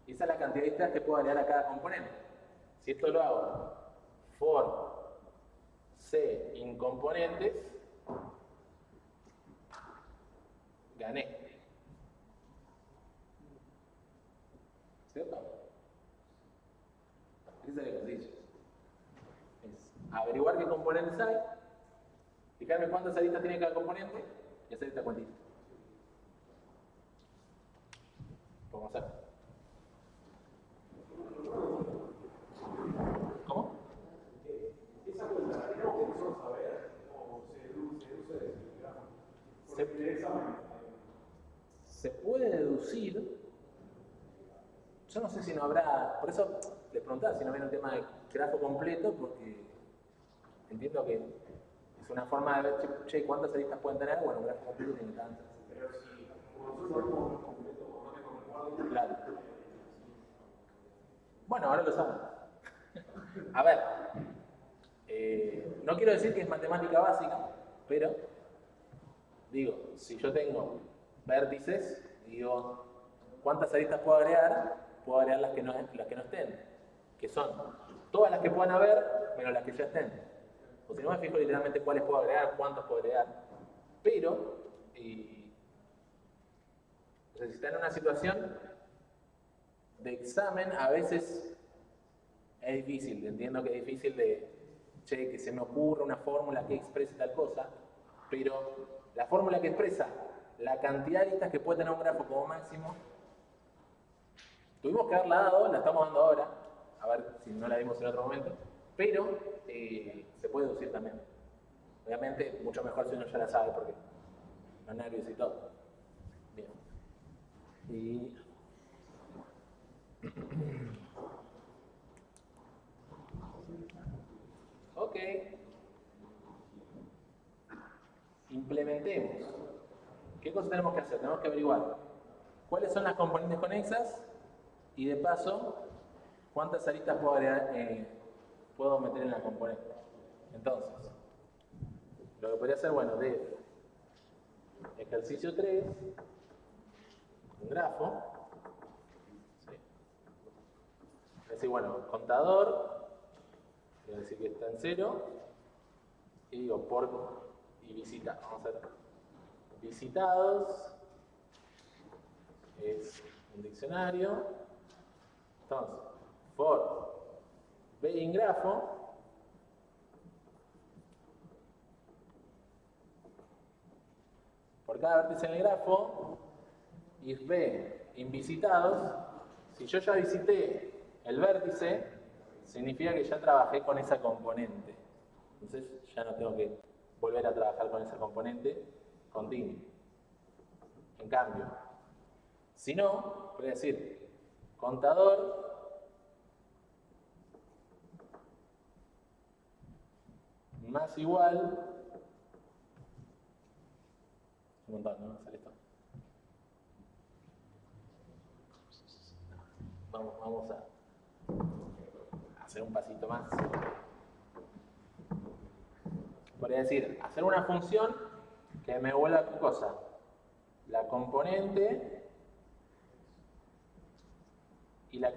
Y esa es la cantidad de aristas que puedo agregar a cada componente. Si esto lo hago for c incomponentes, gané. ¿Cierto? Ese es el ejercicio. Es averiguar qué componentes hay, fijarme cuántas aristas tiene cada componente y hacer esta cuantita. Vamos a hacer. ¿Cómo? Esa cuenta, ¿tenemos que nosotros saber o se deduce de ese grafo? Porque en el examen. Se puede deducir. Yo no sé si no habrá. Por eso les preguntaba si no había un tema de grafo completo, porque entiendo que es una forma de ver, che, ¿cuántas aristas pueden tener? Bueno, un grafo completo tiene tantas. Pero si nosotros sabemos los completos o no tengo recuerdo. Claro. Bueno, ahora lo saben. A ver, no quiero decir que es matemática básica, pero digo, si yo tengo vértices, digo, ¿cuántas aristas puedo agregar? Puedo agregar las que no estén, que son todas las que puedan haber, menos las que ya estén. O si no, me fijo literalmente cuáles puedo agregar, cuántas puedo agregar. Pero, si están en una situación de examen, a veces es difícil. Entiendo que es difícil que se me ocurra una fórmula que exprese tal cosa, pero la fórmula que expresa la cantidad de aristas que puede tener un grafo como máximo, tuvimos que haberla dado, la estamos dando ahora, a ver si no la dimos en otro momento, pero se puede deducir también. Obviamente, mucho mejor si uno ya la sabe, porque los nervios y todo. Bien. Y ok. Implementemos. ¿Qué cosa tenemos que hacer? Tenemos que averiguar cuáles son las componentes conexas y de paso cuántas aristas puedo agregar, puedo meter en la componente. Entonces, lo que podría hacer, bueno, de ejercicio 3, un grafo. ¿Sí? Es decir, bueno, contador, voy a decir que está en 0, y digo por y visita. Vamos a ver. Visitados es un diccionario. Entonces, for b in grafo por cada vértice en el grafo, if b in visitados, si yo ya visité el vértice, significa que ya trabajé con esa componente. Entonces ya no tengo que volver a trabajar con esa componente continua. En cambio, si no, voy a decir contador más igual un montón, ¿no? Sale esto. vamos a hacer un pasito más. Podría decir, hacer una función que me vuelva ¿qué cosa? La componente y la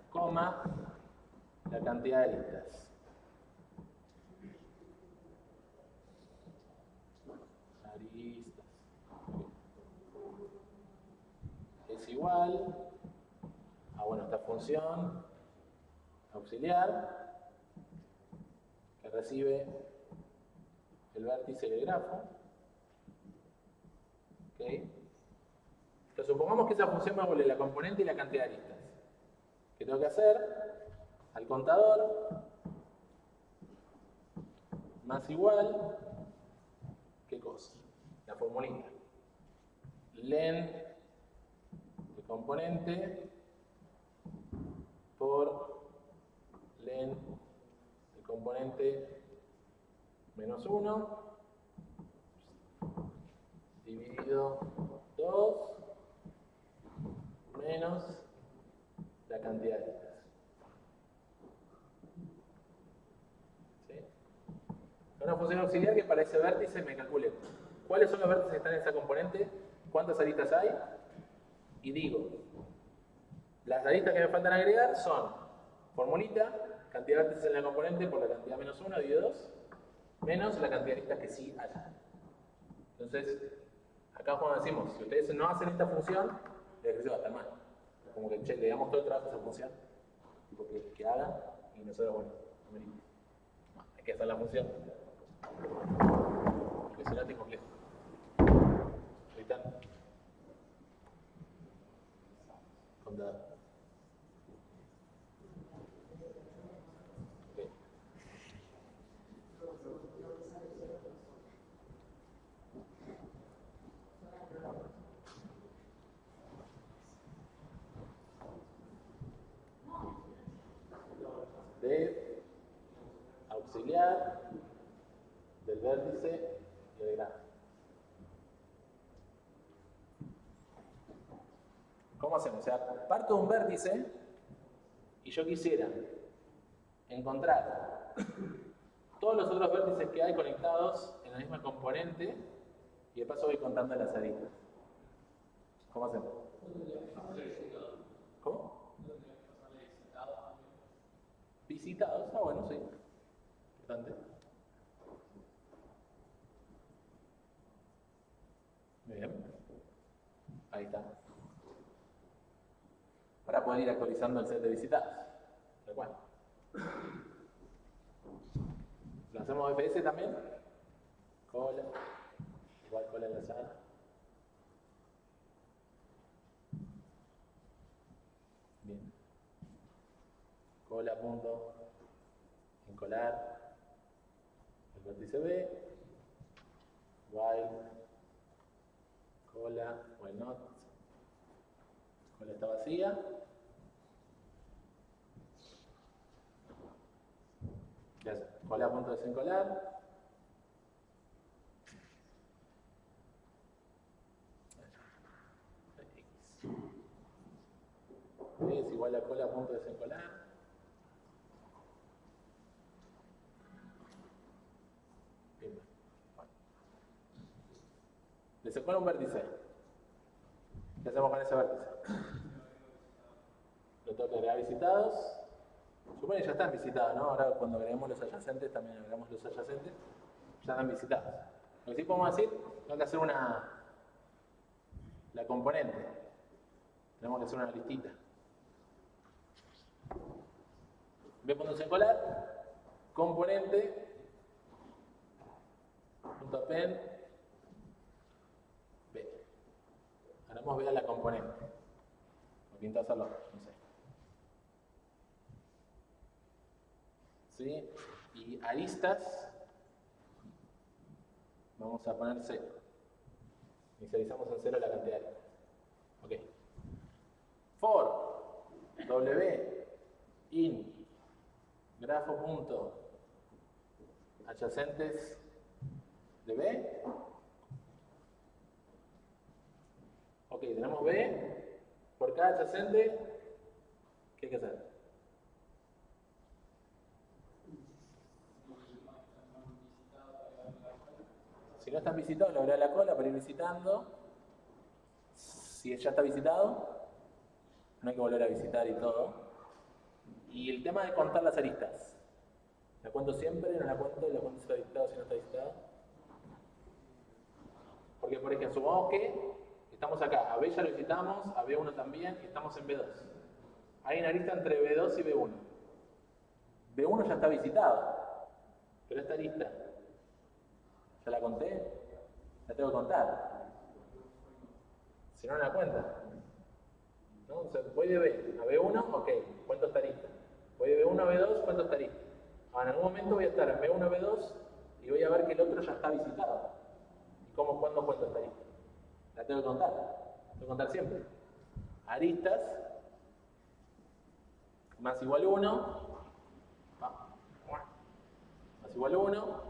coma la cantidad de listas. Aristas. Es igual a, bueno, esta función auxiliar que recibe el vértice del grafo. ¿Okay? Entonces supongamos que esa función me vuelve la componente y la cantidad de listas. ¿Qué tengo que hacer? Al contador más igual, ¿qué cosa? La formulita. Len de componente por len de componente menos 1 dividido 2 menos la cantidad de listas. ¿Sí? Una función auxiliar que para ese vértice me calcule cuáles son los vértices que están en esa componente, cuántas aristas hay, y digo, las aristas que me faltan agregar son formulita, cantidad de vértices en la componente por la cantidad menos 1 dividido 2, menos la cantidad de aristas que sí hay. Entonces, acá cuando decimos, si ustedes no hacen esta función, el ejercicio va a estar mal. Como que, che, le damos todo el trabajo a esa función, que hagan, y nosotros, bueno, no, hay que hacer la función. Impresionante y complejo. Ahí están. Contador. Okay. De auxiliar del vértice y del grafo. ¿Cómo hacemos? O sea, parto de un vértice y yo quisiera encontrar todos los otros vértices que hay conectados en la misma componente y de paso voy contando las aristas. ¿Cómo hacemos? ¿Cómo? Visitados. Ah, bueno, sí. Importante. Muy bien. Ahí está. Para poder ir actualizando el set de visitados. Tal cual. ¿Lo hacemos FS también? Cola. Igual cola enlazada. Bien. Cola punto encolar el vértice B. While cola, while not. Cola está vacía. Ya está. Cola a punto de desencolar. Es igual a cola a punto de desencolar. Bien. Bueno. Desencola un vértice. ¿Qué hacemos con ese vértice? Lo tengo que agregar visitados. Supone que ya están visitados, ¿no? Ahora cuando agregamos los adyacentes, también agregamos los adyacentes. Ya están visitados. Lo que sí podemos decir, tengo que hacer la componente. Tenemos que hacer una listita. B punto desencolar, componente, punto append, B. Haremos B a la componente. Me pinta hacerlo, no sé. ¿Sí? Y aristas, vamos a poner 0. Inicializamos en 0 la cantidad de aristas. Ok. For W in grafo punto adyacentes de B. Ok, tenemos B por cada adyacente que hacer? Si no están visitados, le abre la cola para ir visitando. Si ya está visitado, no hay que volver a visitar y todo. Y el tema de contar las aristas. ¿La cuento siempre? ¿No la cuento? ¿La cuento si está visitado, si no está visitado? Porque, por ejemplo, supongamos que estamos acá, a B ya lo visitamos, a B1 también, y estamos en B2. Hay una arista entre B2 y B1. B1 ya está visitado, pero esta arista, ¿ya la conté? La tengo que contar. Si no, no la cuenta. ¿No? O sea, voy de B a B1, ok, cuento esta arista. Voy de B1 a B2, cuento esta arista. Ahora, en algún momento voy a estar en B1 a B2 y voy a ver que el otro ya está visitado. ¿Y cuándo cuento esta arista? La tengo que contar. Tengo que contar siempre. Aristas más igual 1 más igual 1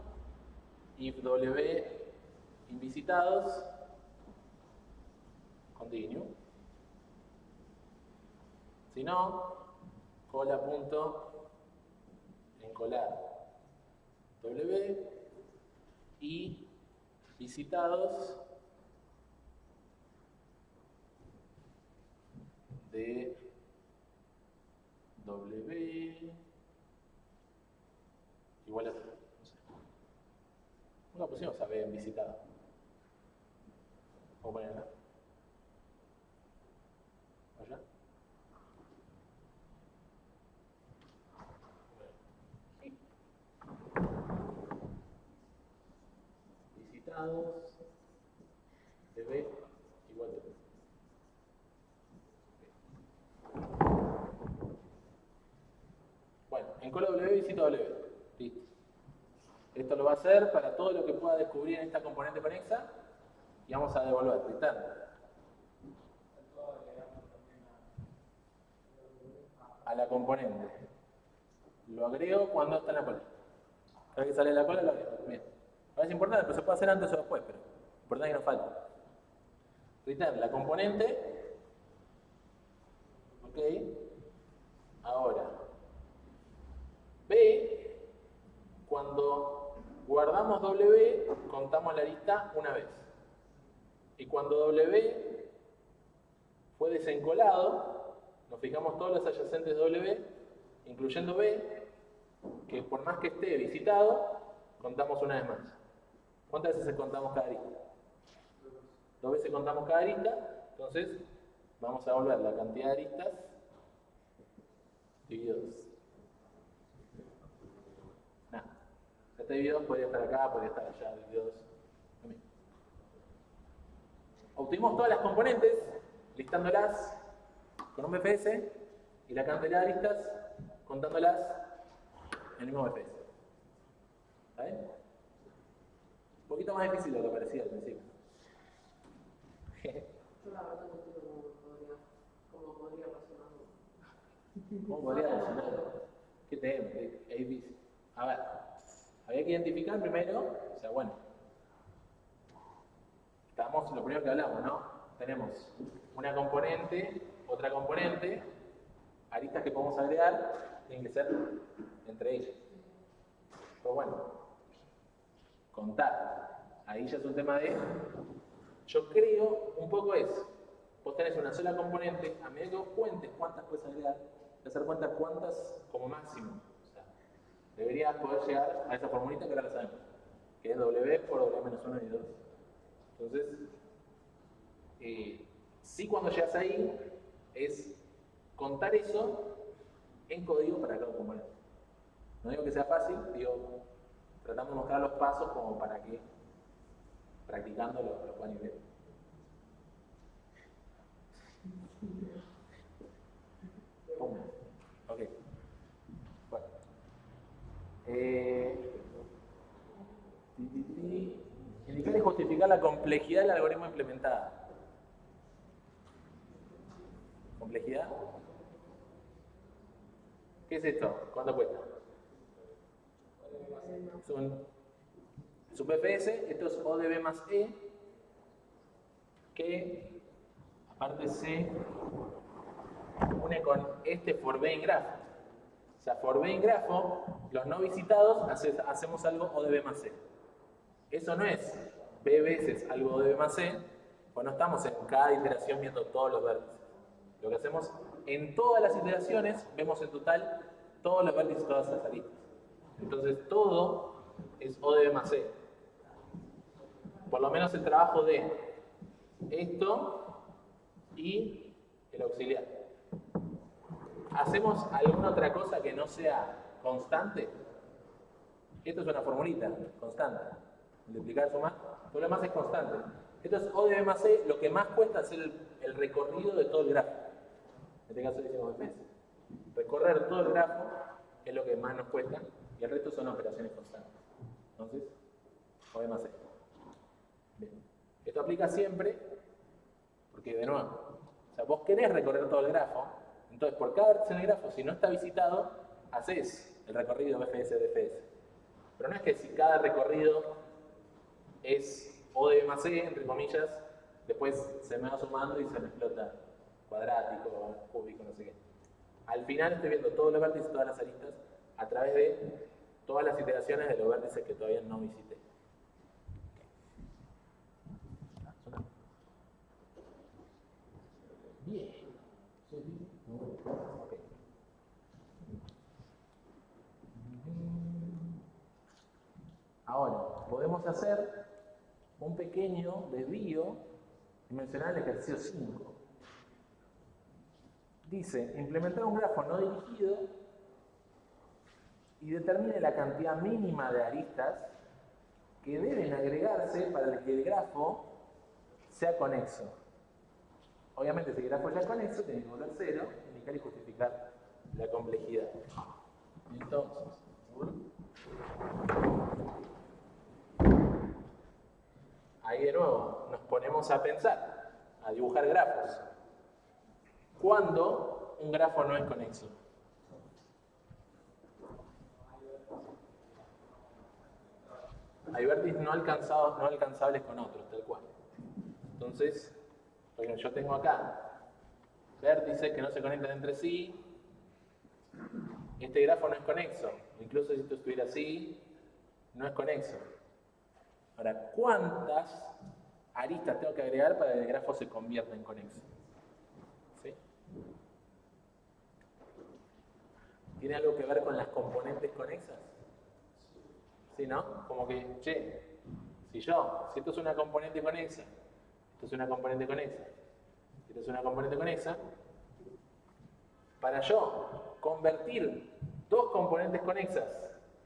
if W invisitados continue. Si no, cola punto encolar W y visitados de W igual a 0. No sé. Nunca pusimos a B en visitado. Vamos a ponerla. Allá. Visitados de B igual a 0. Bueno, en cola W visita W. Listo. Esto lo va a hacer para todo lo que pueda descubrir en esta componente conexa y vamos a devolver, return. A la componente. Lo agrego cuando está en la cola. Cada vez que sale de la cola lo agrego. Bien. Ahora es importante, pero se puede hacer antes o después, pero importante que no falte. Return la componente. Ok. Ahora. B, cuando guardamos W, contamos la arista una vez. Y cuando W fue desencolado, nos fijamos todos los adyacentes de W, incluyendo B, que por más que esté visitado, contamos una vez más. ¿Cuántas veces contamos cada arista? 2 veces contamos cada arista, entonces vamos a volver la cantidad de aristas dividido 2. Nada. Este dividido 2 podría estar acá, podría estar allá, dividido 2. Obtuvimos todas las componentes, listándolas con un BFS y la cantidad de aristas contándolas en el mismo BFS. ¿Está bien? Un poquito más difícil de lo que parecía al principio. Yo la verdad no entiendo cómo podría razonar. ¿Cómo podría razonar? ¿Qué tema? Es difícil. A ver, había que identificar primero, o sea, bueno, estamos lo primero que hablamos, ¿no? Tenemos una componente, otra componente, aristas que podemos agregar, tienen que ser entre ellas. Pero bueno, contar. Ahí ya es un tema de, yo creo, un poco es, vos tenés una sola componente, a medida que vos cuentes cuántas puedes agregar, te hacer cuenta cuántas como máximo. O sea, deberías poder llegar a esa formulita que ahora la sabemos, que es W por W-1 y 2. Entonces, sí, cuando llegas ahí, es contar eso en código para cada componente. No digo que sea fácil, digo, tratamos de mostrar los pasos como para que practicando lo puedan ir viendo. Ok. Bueno. Indicar y justificar la complejidad del algoritmo implementada. ¿Complejidad? ¿Qué es esto? ¿Cuánto cuesta? Es un BFS, esto es ODB más E, que aparte C une con este forbane grafo. O sea, forbane grafo, los no visitados, hacemos algo O de B más C. Eso no es B veces algo O de B más C, pues no estamos en cada iteración viendo todos los vértices. Lo que hacemos en todas las iteraciones, vemos en total todos los vértices, todas las aristas. Entonces todo es O de B más C. Por lo menos el trabajo de esto y el auxiliar. ¿Hacemos alguna otra cosa que no sea constante? Esto es una formulita, constante. Multiplicar, sumar, todo lo demás es constante. Esto es O de B más C, lo que más cuesta es hacer el recorrido de todo el grafo. En este caso decimos fs. Recorrer todo el grafo es lo que más nos cuesta y el resto son operaciones constantes. Entonces, O de más C. Bien. Esto aplica siempre porque, de nuevo, o sea, vos querés recorrer todo el grafo, entonces por cada vértice en el grafo, si no está visitado, haces el recorrido fs de fs. Pero no es que si cada recorrido es O de B más C, entre comillas, después se me va sumando y se me explota cuadrático, cúbico, no sé qué. Al final estoy viendo todos los vértices, todas las aristas, a través de todas las iteraciones de los vértices que todavía no visité. Bien. Okay. Ahora, podemos hacer un pequeño desvío y mencionar el ejercicio 5. Dice, implementar un grafo no dirigido y determine la cantidad mínima de aristas que deben agregarse para que el grafo sea conexo. Obviamente, si el grafo ya es conexo, tiene que volver 0, indicar y justificar la complejidad. Entonces, ahí de nuevo nos ponemos a pensar, a dibujar grafos. ¿Cuándo un grafo no es conexo? Hay vértices no alcanzables con otros, tal cual. Entonces, por ejemplo, yo tengo acá vértices que no se conectan entre sí. Este grafo no es conexo. Incluso si esto estuviera así, no es conexo. Ahora, ¿cuántas aristas tengo que agregar para que el grafo se convierta en conexo? ¿Sí? ¿Tiene algo que ver con las componentes conexas? ¿Sí, no? Como que, che, si esto es una componente conexa, esto es una componente conexa, esto es una componente conexa, para yo convertir dos componentes conexas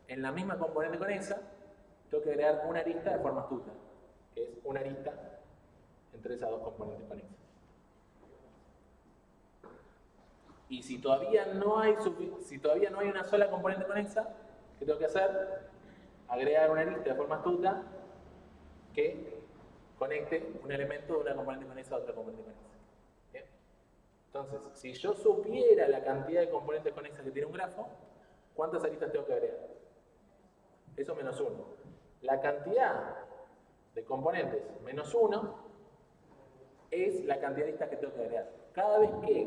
en la misma componente conexa, tengo que agregar una arista de forma astuta, que es una arista entre esas dos componentes conexas. Y si todavía no hay una sola componente conexa, ¿qué tengo que hacer? Agregar una arista de forma astuta que conecte un elemento de una componente conexa a otra componente conexa. ¿Bien? Entonces, si yo supiera la cantidad de componentes conexas que tiene un grafo, ¿cuántas aristas tengo que agregar? Eso menos 1. La cantidad de componentes menos 1 es la cantidad de aristas que tengo que agregar. Cada vez que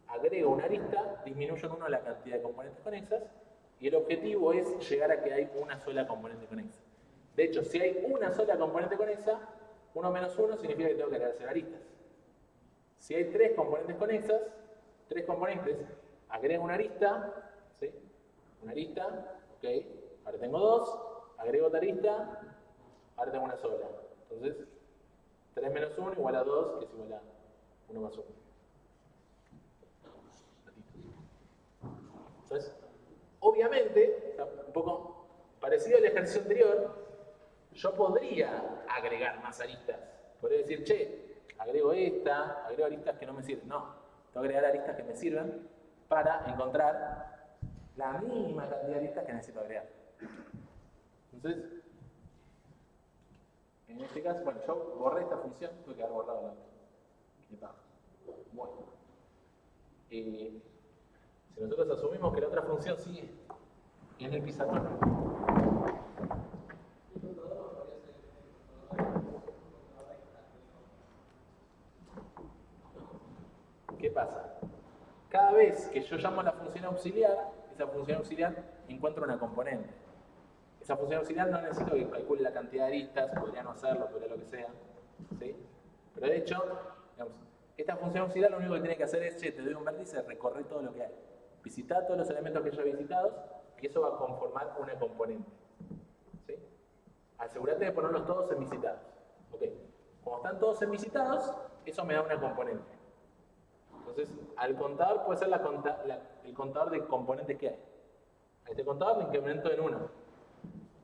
agrego una arista, disminuyo en 1 la cantidad de componentes conexas y el objetivo es llegar a que hay una sola componente conexa. De hecho, si hay una sola componente conexa, 1 menos 1 significa que tengo que agregar 0 aristas. Si hay 3 componentes conexas, 3 componentes, agrego una arista, ¿sí? Una arista, ok, ahora tengo 2, agrego otra arista, ahora tengo una sola. Entonces, 3 menos 1 igual a 2, que es igual a 1 más 1. Entonces, obviamente, un poco parecido al ejercicio anterior, yo podría agregar más aristas. Podría decir, che, agrego aristas que no me sirven. No, tengo que agregar aristas que me sirven para encontrar la mínima cantidad de aristas que necesito agregar. Entonces, en este caso, bueno, yo borré esta función, tuve que haber borrado la otra. Bueno. Si nosotros asumimos que la otra función sigue en el pizarrón, ¿qué pasa? cada vez que yo llamo a la función auxiliar, esa función auxiliar encuentra una componente. Esa función auxiliar no necesito que calcule la cantidad de aristas, podría no hacerlo, podría lo que sea, ¿sí? Pero de hecho, digamos, esta función auxiliar lo único que tiene que hacer es, che, te doy un vértice, recorre todo lo que hay. Visita todos los elementos que yo he visitado y eso va a conformar una componente. ¿Sí? Asegúrate de ponerlos todos en visitados. ¿Ok? Cuando están todos en visitados, eso me da una componente. Entonces, al contador puede ser el contador de componentes que hay. A este contador le incremento en 1.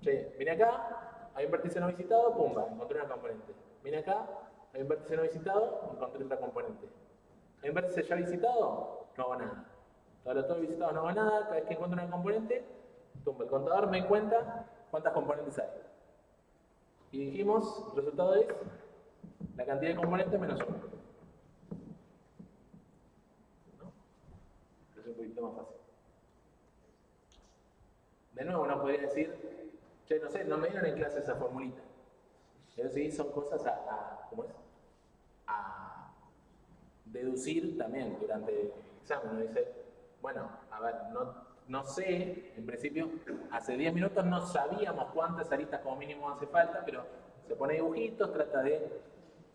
Che, vine acá, hay un vértice no visitado, pumba, encontré una componente. Vine acá, hay un vértice no visitado, encontré otra componente. Hay un vértice ya visitado, no hago nada. Todos visitados no hago nada, cada vez que encuentro una componente, pumba, el contador me cuenta cuántas componentes hay. Y dijimos, el resultado es la cantidad de componentes menos 1. ¿No? Es un poquito más fácil. De nuevo, uno podría decir, che, no sé, no me dieron en clase esa formulita. Pero sí son cosas ¿cómo es? A deducir también durante el examen. Uno dice, bueno, a ver, no sé, en principio, hace 10 minutos no sabíamos cuántas aristas como mínimo hace falta, pero se pone dibujitos, trata de,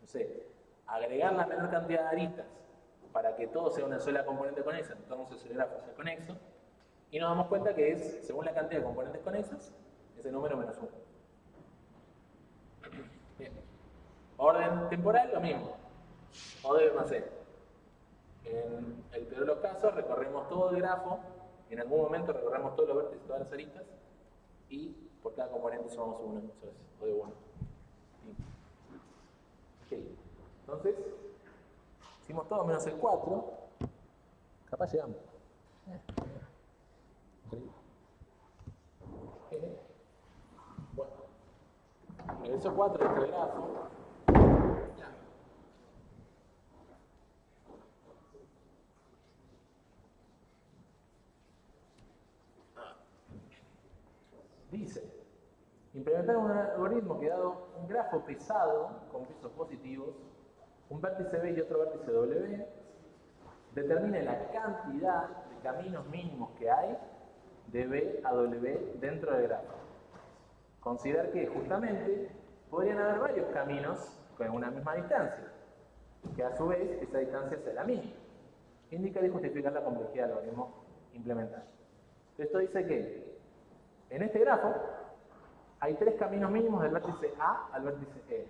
no sé, agregar la menor cantidad de aristas para que todo sea una sola componente conexa, entonces el grafo sea conexo, y nos damos cuenta que es, según la cantidad de componentes conexas, es el número menos 1. Bien. Orden temporal, lo mismo. O debe más C. En el peor de los casos, recorremos todo el grafo, en algún momento recorremos todos los vértices, todas las aristas, y por cada componente sumamos 1, eso es, o de 1. Ok, entonces, hicimos todo menos el 4, capaz llegamos. Bueno, el verso 4 de este grafo. Dice, implementar un algoritmo que dado un grafo pesado con pesos positivos, un vértice B y otro vértice W, determine la cantidad de caminos mínimos que hay de B a W dentro del grafo. Considerar que justamente podrían haber varios caminos con una misma distancia, que a su vez esa distancia sea la misma. Indicar y justificar la complejidad del algoritmo implementado. Esto dice que en este grafo hay 3 caminos mínimos del vértice A al vértice E.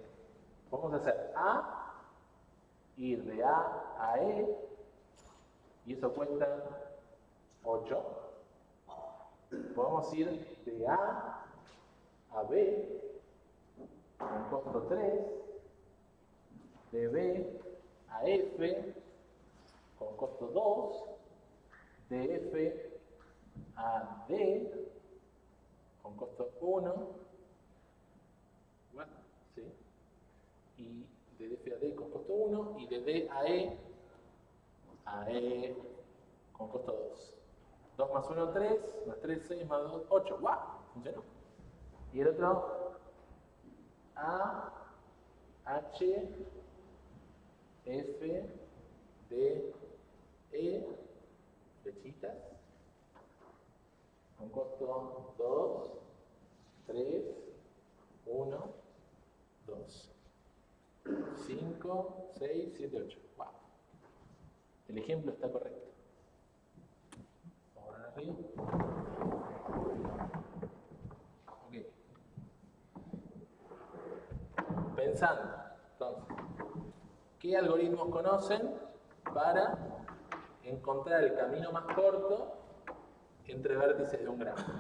Podemos hacer A, ir de A a E, y eso cuesta 8. Podemos ir de A a B, con costo 3, de B a F, con costo 2, de F a D, con costo 1, bueno, ¿sí? Y de F a D con costo 1, y de D a E con costo 2. 2 más 1, 3, más 3, 6, más 2, 8. ¡Guau! Funcionó. Y el otro, A, H, F, D, E, flechitas, con costo 2, 3, 1, 2, 5, 6, 7, 8. ¡Wow! El ejemplo está correcto. Vamos a poner arriba. Ok. Pensando, entonces, ¿qué algoritmos conocen para encontrar el camino más corto entre vértices de un grafo?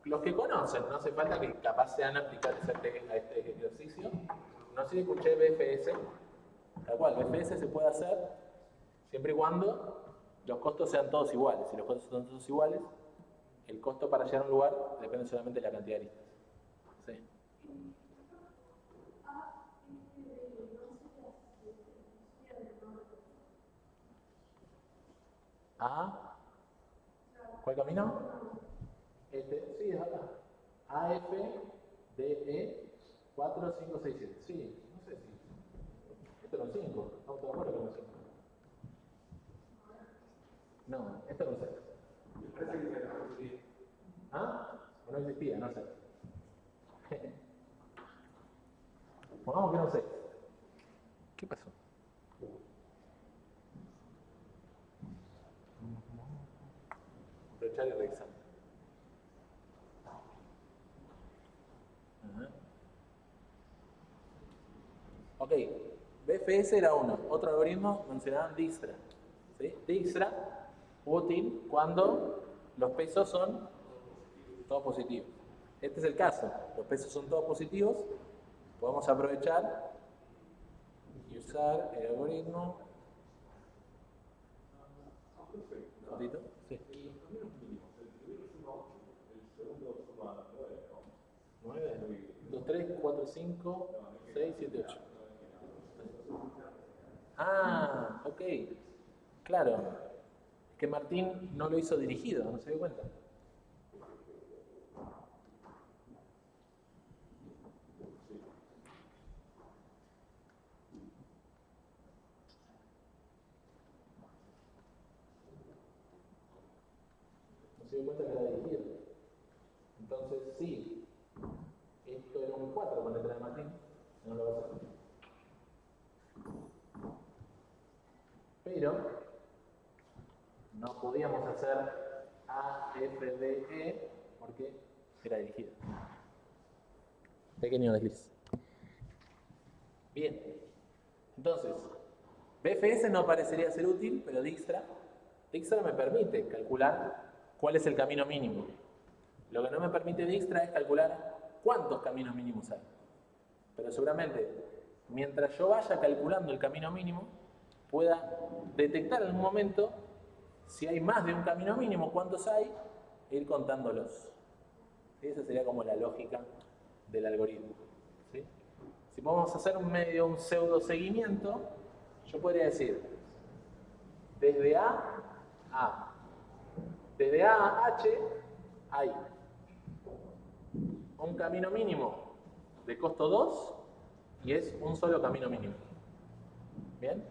Los que conocen, no hace falta que capaz sean aplicables a este ejercicio. No sé si escuché BFS. Tal cual, BFS se puede hacer siempre y cuando los costos sean todos iguales. Si los costos son todos iguales, el costo para llegar a un lugar depende solamente de la cantidad de aristas. Sí. ¿A? ¿Cuál camino? Este, sí, es acá. AF, DE, 4, 5, 6, 7. Sí, no sé si. Esto con 5. ¿Estamos todos de acuerdo con 5? No, esto con 6. Me parece que se la conseguí. ¿Ah? O no existía, no sé. Pongamos que no sé. ¿Qué pasó? Aprovechar y revisar. Ajá. Ok, BFS era uno. Otro algoritmo mencionaban Dijkstra. ¿Sí? Dijkstra, útil cuando los pesos son todos positivos. Este es el caso. Los pesos son todos positivos. Podemos aprovechar y usar el algoritmo. ¿Un ratito? Sí. 9, 2, 3, 4, 5, 6, 7, 8. Ah, ok. Claro. Es que Martín no lo hizo dirigido, no se dio cuenta. No se dio cuenta que era dirigido. Entonces, sí. Esto era un 4 con letra de Martín. No lo va a hacer. Pero no podíamos hacer A, F, D, E porque era dirigido. Pequeño desliz. Bien. Entonces, BFS no parecería ser útil, pero Dijkstra me permite calcular cuál es el camino mínimo. Lo que no me permite Dijkstra es calcular cuántos caminos mínimos hay. Pero seguramente, mientras yo vaya calculando el camino mínimo, pueda detectar en un momento si hay más de un camino mínimo, cuántos hay, e ir contándolos. ¿Sí? Esa sería como la lógica del algoritmo. ¿Sí? Si podemos hacer un pseudo seguimiento, yo podría decir, desde A a desde A a H hay un camino mínimo de costo 2 y es un solo camino mínimo. ¿Bien?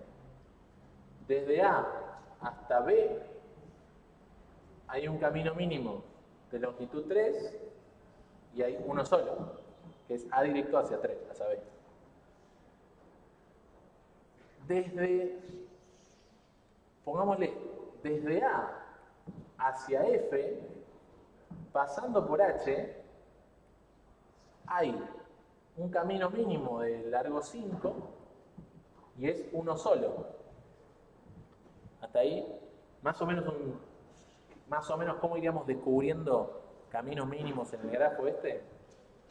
Desde A hasta B hay un camino mínimo de longitud 3 y hay uno solo, que es A directo hacia 3, hacia B. Pongámosle, desde A hacia F, pasando por H, hay un camino mínimo de largo 5 y es uno solo. Hasta ahí, más o menos cómo iríamos descubriendo caminos mínimos en el grafo este.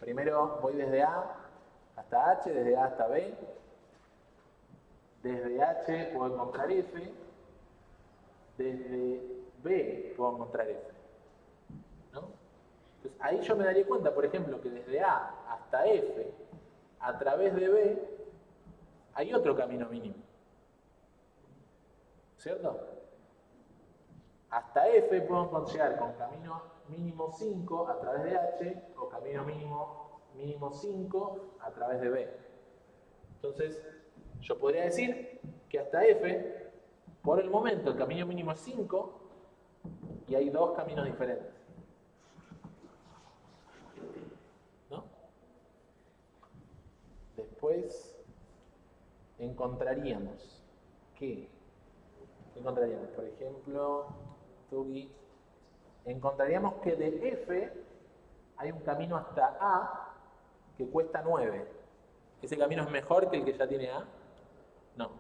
Primero voy desde A hasta H, desde A hasta B. Desde H puedo encontrar F. Desde B puedo encontrar F. ¿No? Entonces ahí yo me daría cuenta, por ejemplo, que desde A hasta F, a través de B, hay otro camino mínimo. ¿Cierto? Hasta F puedo llegar con camino mínimo 5 a través de H o camino mínimo 5 a través de B. Entonces, yo podría decir que hasta F, por el momento, el camino mínimo es 5 y hay dos caminos diferentes. ¿No? Después encontraríamos que, por ejemplo, encontraríamos que de F hay un camino hasta A que cuesta 9. ¿Ese camino es mejor que el que ya tiene A? No.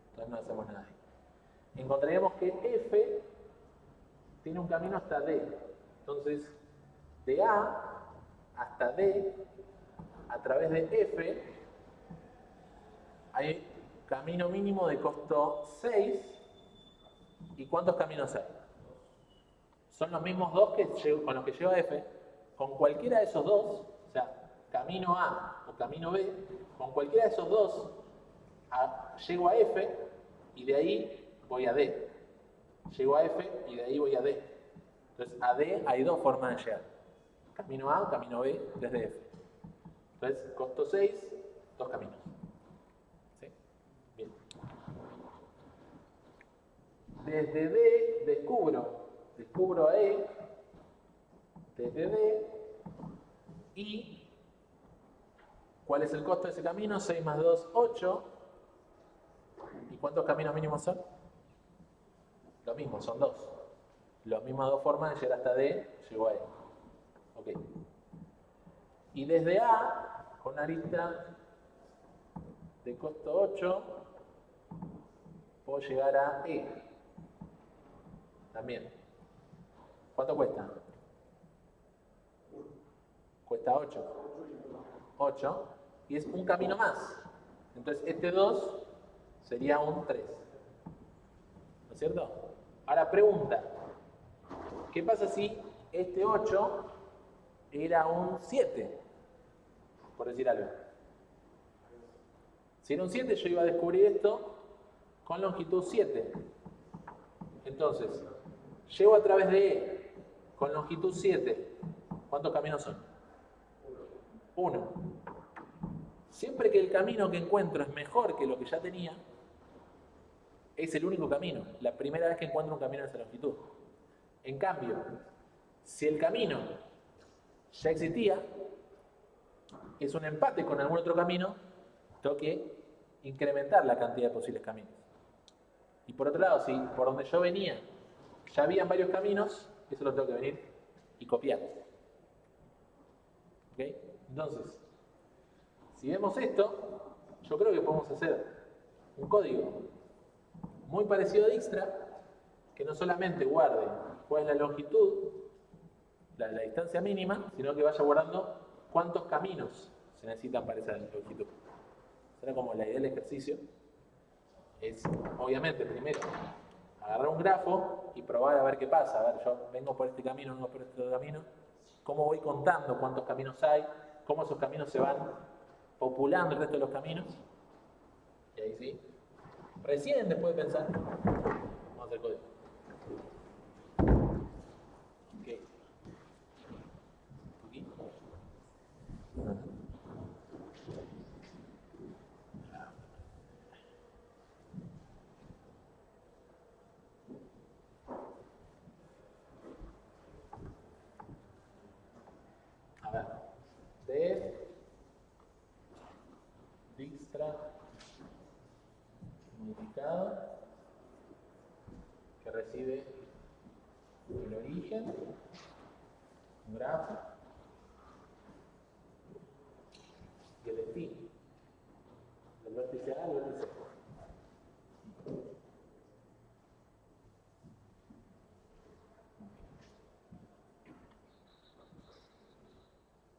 Entonces no hacemos nada ahí. Encontraríamos que F tiene un camino hasta D. Entonces, de A hasta D, a través de F, hay camino mínimo de costo 6. ¿Y cuántos caminos hay? Son los mismos dos con los que llego a F. Con cualquiera de esos dos, o sea, camino A o camino B, con cualquiera de esos dos llego a F y de ahí voy a D. Llego a F y de ahí voy a D. Entonces, a D hay dos formas de llegar. Camino A o camino B desde F. Entonces, costo 6, dos caminos. ¿Sí? desde D descubro a E, desde D, y ¿cuál es el costo de ese camino? 6 más 2, 8. ¿Y cuántos caminos mínimos son? Lo mismo, son 2. Las mismas dos formas de llegar hasta D, llego a E. Ok. Y desde A, con una arista de costo 8, puedo llegar a E. También. ¿Cuánto cuesta? Cuesta 8. 8. Y es un camino más. Entonces este 2 sería un 3. ¿No es cierto? Ahora pregunta. ¿Qué pasa si este 8 era un 7? Por decir algo. Si era un 7, yo iba a descubrir esto con longitud 7. Entonces, llego a través de E con longitud 7. ¿Cuántos caminos son? 1. Siempre que el camino que encuentro es mejor que lo que ya tenía, es el único camino. La primera vez que encuentro un camino en esa longitud. En cambio, si el camino ya existía, es un empate con algún otro camino, tengo que incrementar la cantidad de posibles caminos. Y por otro lado, si por donde yo venía ya habían varios caminos, eso lo tengo que venir y copiar. ¿Ok? Entonces, si vemos esto, yo creo que podemos hacer un código muy parecido a Dijkstra, que no solamente guarde cuál es la longitud, la distancia mínima, sino que vaya guardando cuántos caminos se necesitan para esa longitud. Será como la idea del ejercicio. Es, obviamente, primero agarrar un grafo y probar a ver qué pasa. A ver, yo vengo por este camino, vengo por este otro camino. ¿Cómo voy contando cuántos caminos hay? ¿Cómo esos caminos se van populando el resto de los caminos? Y ahí sí. Recién después de pensar, vamos a hacer código. Ok. Aquí. A ver. De Dijkstra modificado que recibe el origen, un grafo y el destino del vértice A al vértice B.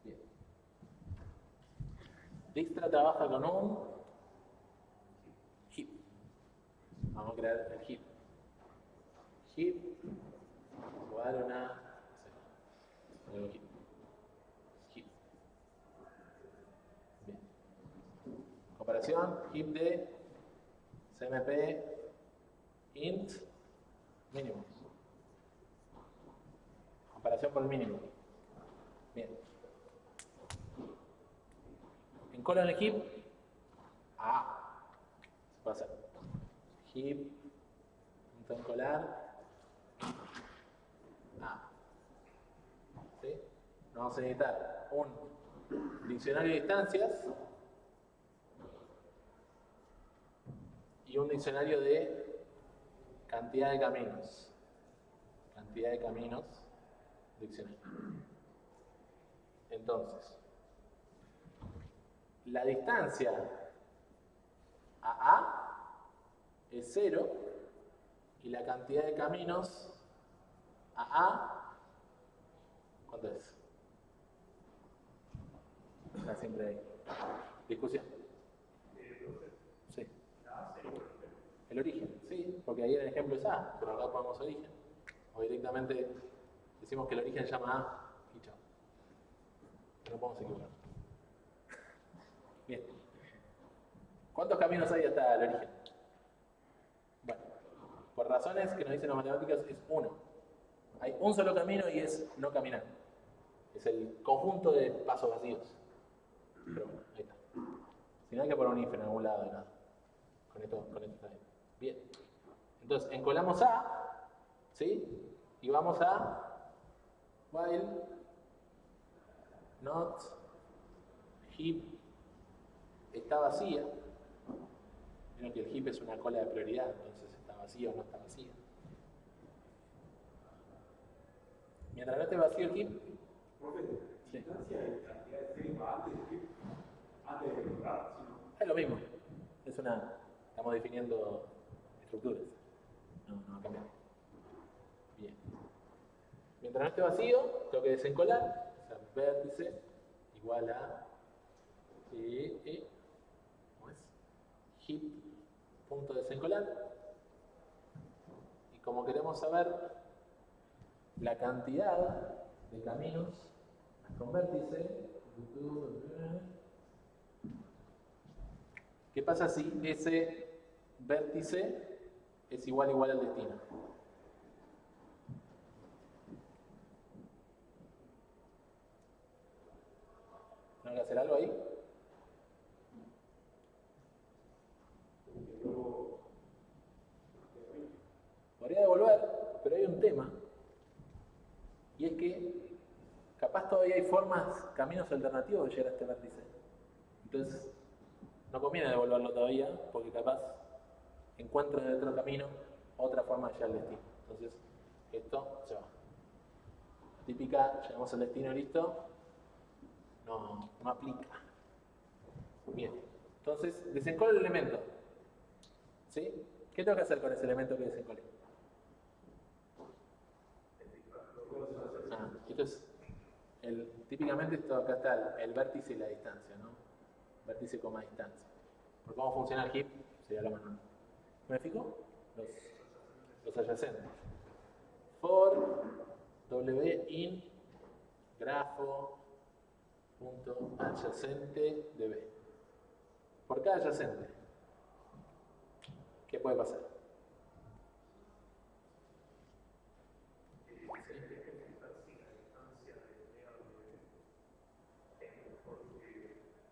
Bien. Dijkstra trabaja con un heap. Vamos a crear el heap. Heap igual a una heap. Heap. Bien. Comparación, heap de CMP int mínimo. Comparación por el mínimo. Bien. En colon el heap, A. Se puede hacer. Heap, punto encolar, A. ¿Sí? Vamos a necesitar un diccionario de distancias y un diccionario de cantidad de caminos. Cantidad de caminos, diccionario. Entonces, la distancia a A es 0 y la cantidad de caminos a A, ¿cuánto es? Está siempre ahí. Discusión. Sí. El origen, sí, porque ahí en el ejemplo es A, pero acá ponemos origen. O directamente decimos que el origen se llama A y chao. No podemos equivocar. Bien. ¿Cuántos caminos hay hasta el origen? Bueno, por razones que nos dicen las matemáticas es 1. Hay un solo camino y es no caminar. Es el conjunto de pasos vacíos. Pero bueno, ahí está. Si no hay que poner un if en algún lado, nada. Con esto está bien. Bien. Entonces, encolamos A, ¿sí? Y vamos a while not heap está vacía. Vieron que el heap es una cola de prioridad, entonces está vacía o no está vacía. Mientras no esté vacío el heap, Profe, sí, distancia de cantidad de C va antes de ejecutar, ¿sí, no? es lo mismo. Estamos definiendo estructuras. No va a cambiar. Bien. Mientras no esté vacío, tengo que desencolar. O sea, vértice igual a ¿cómo es? Heap punto desencolar. Y como queremos saber la cantidad de caminos con vértice, ¿qué pasa si ese vértice es igual al destino? ¿Tengo que hacer algo ahí? Podría devolver, pero hay un tema, y es que capaz todavía hay caminos alternativos de llegar a este vértice. Entonces, no conviene devolverlo todavía, porque capaz encuentro en otro camino otra forma de llegar al destino. Entonces, esto se va. Típica, llegamos al destino y listo, no aplica. Bien, entonces desencolo el elemento. ¿Sí? ¿Qué tengo que hacer con ese elemento que desencolé? Entonces, típicamente esto acá está el vértice y la distancia, ¿no? Vértice, distancia. ¿Por cómo funciona el heap? Sería lo más normal. ¿Me explico? Los adyacentes. For w in grafo punto adyacente de B. Por cada adyacente, ¿qué puede pasar?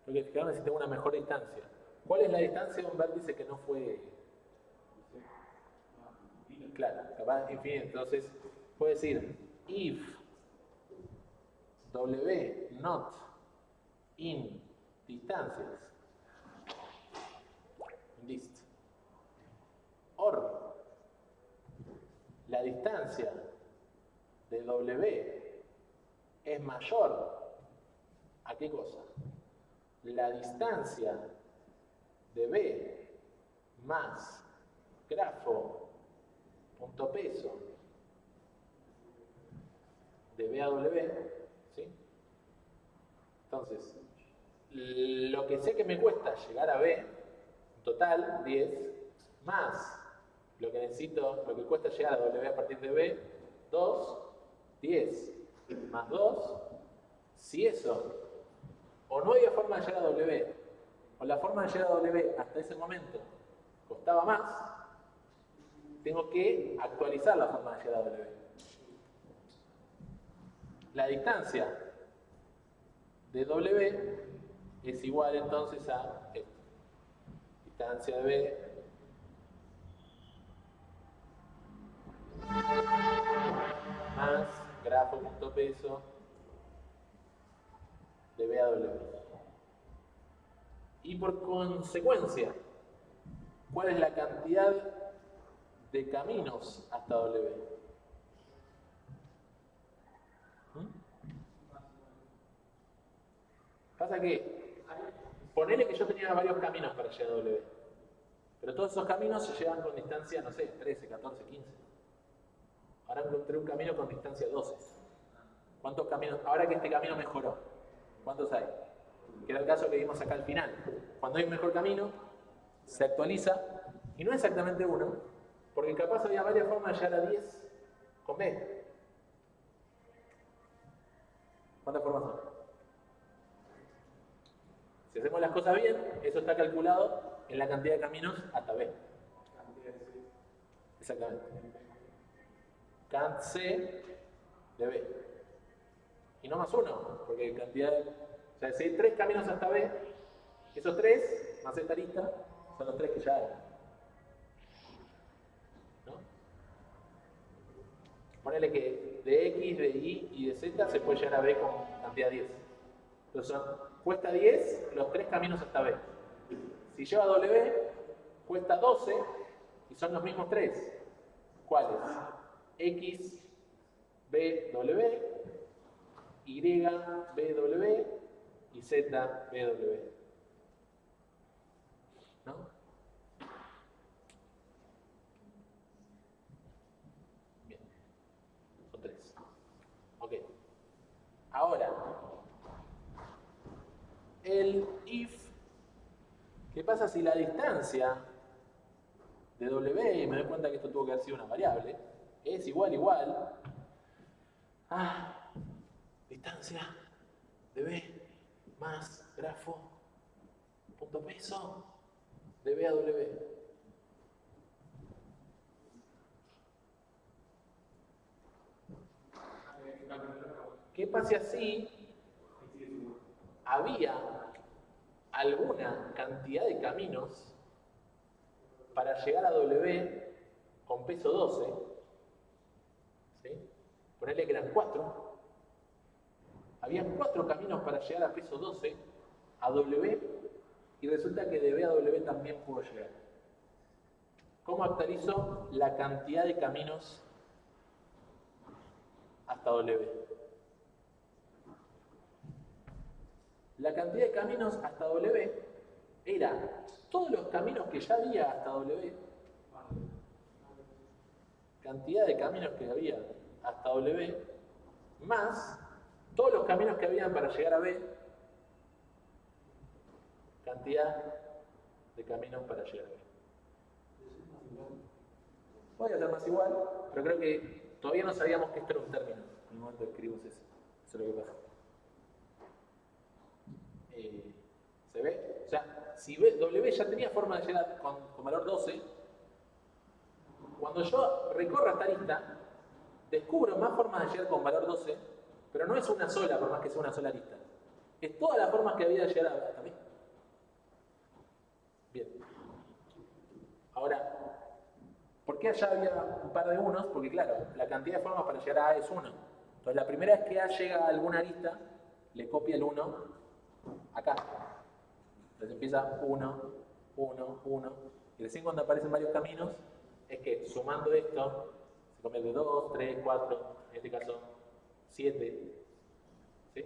Tengo que fijarme si tengo una mejor distancia. ¿Cuál es la distancia de un vértice que no fue claro, capaz infinito? Entonces, puedo decir if w not in distancias list or la distancia de w es mayor ¿a qué cosa? La distancia de B más grafo punto peso de B a W, ¿sí? Entonces, lo que sé que me cuesta llegar a B, total 10, más lo que cuesta llegar a W a partir de B, 2, 10 más 2, si eso o no había forma de llegar a W, o la forma de llegar a W hasta ese momento costaba más, tengo que actualizar la forma de llegar a W. La distancia de W es igual entonces a esto. Distancia de B más grafo.peso de B a W. Y por consecuencia, ¿cuál es la cantidad de caminos hasta W? Pasa que, ponele que yo tenía varios caminos para llegar a W, pero todos esos caminos se llevan con distancia, no sé, 13, 14, 15. Ahora encontré un camino con distancia 12. ¿Cuántos caminos? Ahora que este camino mejoró, ¿cuántos hay? Que era el caso que vimos acá al final. Cuando hay un mejor camino, se actualiza, y no exactamente uno, porque capaz había varias formas de llegar a 10 con B. ¿Cuántas formas son? Si hacemos las cosas bien, eso está calculado en la cantidad de caminos hasta B. Exactamente. Cant C de B. Y no más uno, porque cantidad de... O sea, si hay 3 caminos hasta B, esos 3, más esta lista, son los 3 que ya hay. ¿No? Ponele que de X, de Y y de Z se puede llegar a B con cantidad 10. Entonces cuesta 10 los 3 caminos hasta B. Si lleva W, cuesta 12 y son los mismos 3. ¿Cuáles? X, B, W, Y, B, W y Z, B, W. ¿No? Bien. Son 3. Ok. Ahora, el if, ¿qué pasa si la distancia de W, y me doy cuenta que esto tuvo que haber sido una variable, es igual a distancia de B más grafo punto peso de B a W? ¿Qué pasa si había alguna cantidad de caminos para llegar a W con peso 12? ¿Sí? Ponele que eran 4. Había 4 caminos para llegar a peso 12 a W y resulta que de B a W también pudo llegar. ¿Cómo actualizo la cantidad de caminos hasta W? La cantidad de caminos hasta W era todos los caminos que ya había hasta W, cantidad de caminos que había hasta W, más todos los caminos que habían para llegar a B, cantidad de caminos para llegar a B. Voy a hacer más igual, pero creo que todavía no sabíamos que esto era un término en el momento que escribimos eso. Eso es lo que pasa. ¿Se ve? O sea, si W ya tenía forma de llegar con valor 12, cuando yo recorro esta lista, descubro más formas de llegar con valor 12, pero no es una sola, por más que sea una sola lista. Es todas las formas que había de llegar hasta mí. Bien. Ahora, ¿por qué allá había un par de unos? Porque claro, la cantidad de formas para llegar a A es 1. Entonces la primera vez que A llega a alguna lista, le copia el 1 acá. Entonces empieza 1, 1, 1. Y recién cuando aparecen varios caminos, es que sumando esto, se convierte en 2, 3, 4, en este caso 7. ¿Sí?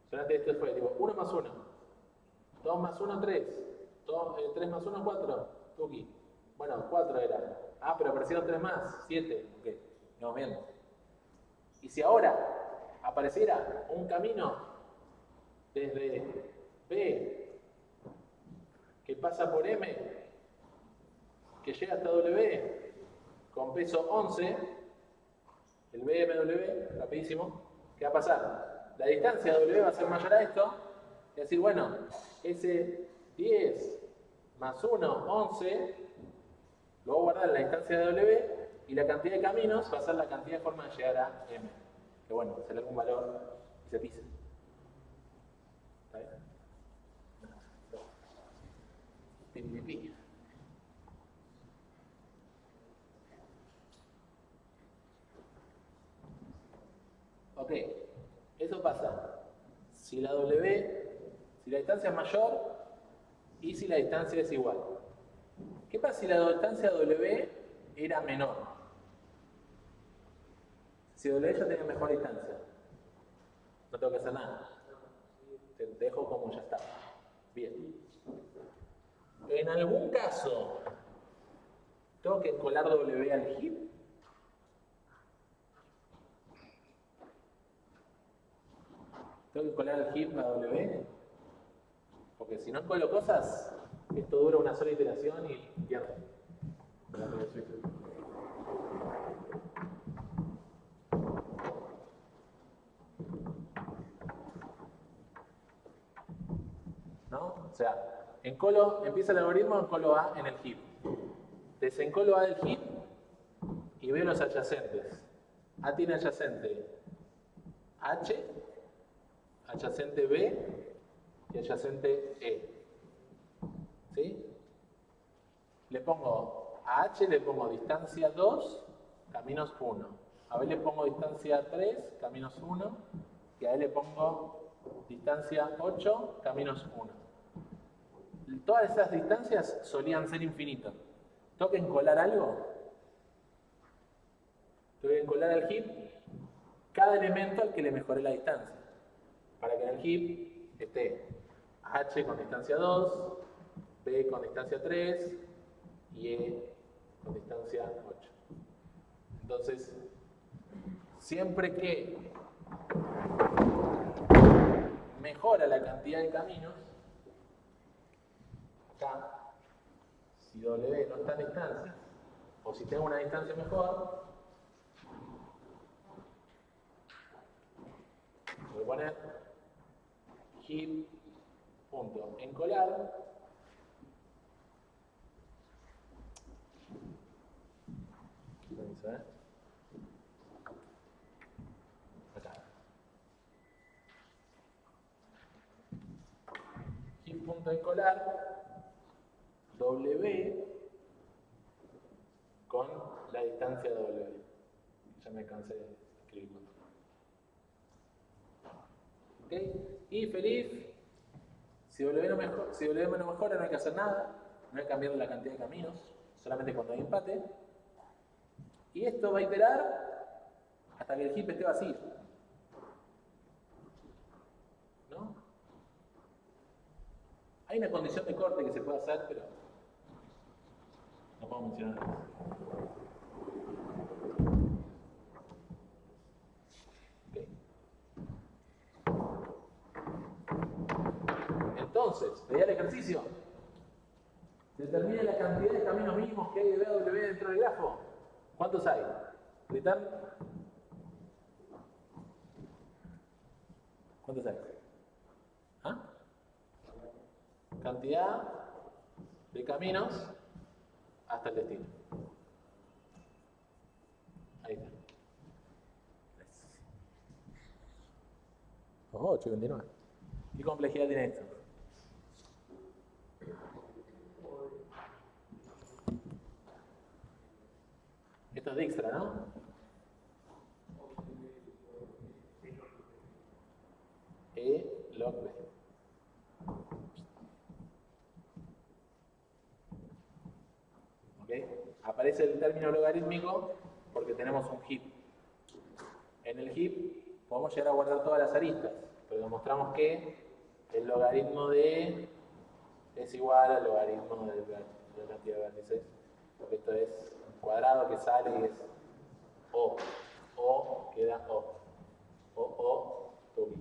Solamente esto fue tipo 1 más 1, 2 más 1, 3, 3 más 1, 4, tuki. Bueno, 4 era. Ah, pero aparecieron 3 más, 7. Ok, vamos viendo. Y si ahora apareciera un camino desde B que pasa por M, que llega hasta W, con peso 11, el BMW, rapidísimo, ¿qué va a pasar? La distancia de W va a ser mayor a esto, es decir, bueno, ese 10 más 1, 11, lo voy a guardar en la distancia de W, y la cantidad de caminos va a ser la cantidad de formas de llegar a M. Que bueno, será algún valor y se pisa. ¿Está bien? Pi. Ok, eso pasa si la distancia es mayor y si la distancia es igual. ¿Qué pasa si la distancia W era menor? Si W ya tenía mejor distancia, no tengo que hacer nada. Te dejo como ya está. Bien. En algún caso, ¿tengo que colar W al heap? ¿Tengo que colar al heap a W? Porque si no colo cosas, esto dura una sola iteración y pierdo. ¿No? O sea, encolo, empieza el algoritmo, encolo A en el heap. Desencolo A del heap y veo los adyacentes. A tiene adyacente H, adyacente B y adyacente E. ¿Sí? Le pongo a H, le pongo distancia 2, caminos 1. A B le pongo distancia 3, caminos 1. Y a E le pongo distancia 8, caminos 1. Todas esas distancias solían ser infinitas. ¿Tengo que encolar algo? Tengo que encolar al heap cada elemento al que le mejoré la distancia. Para que en el heap esté H con distancia 2, B con distancia 3 y E con distancia 8. Entonces, siempre que mejora la cantidad de caminos, acá, si W no está en distancia, o si tengo una distancia mejor, voy a poner heap.encolar acá. Heap.encolar W con la distancia W. Ya me cansé de escribir. ¿Ok? Y feliz. Si W no mejora, no hay que hacer nada. No hay que cambiar la cantidad de caminos. Solamente cuando hay empate. Y esto va a iterar hasta que el heap esté vacío. ¿No? Hay una condición de corte que se puede hacer, pero no puedo mencionar eso. Entonces, veía el ejercicio. Determine la cantidad de caminos mínimos que hay de BW dentro del grafo. ¿Cuántos hay? ¿Return? ¿Cuántos hay? ¿Ah? Cantidad de caminos hasta el destino. Ahí está. 8,29. ¿Qué complejidad tiene esto? Esto es Dijkstra, ¿no? E log B. ¿Ok? Aparece el término logarítmico porque tenemos un heap. En el heap podemos llegar a guardar todas las aristas, pero demostramos que el logaritmo de es igual al logaritmo de la cantidad de vértices, porque esto es un cuadrado que sale y es O. O queda O. O, tubi.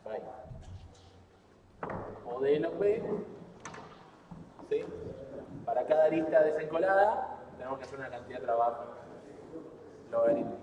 Bye. O de log B, ¿sí? Para cada arista desencolada tenemos que hacer una cantidad de trabajo logarítmica.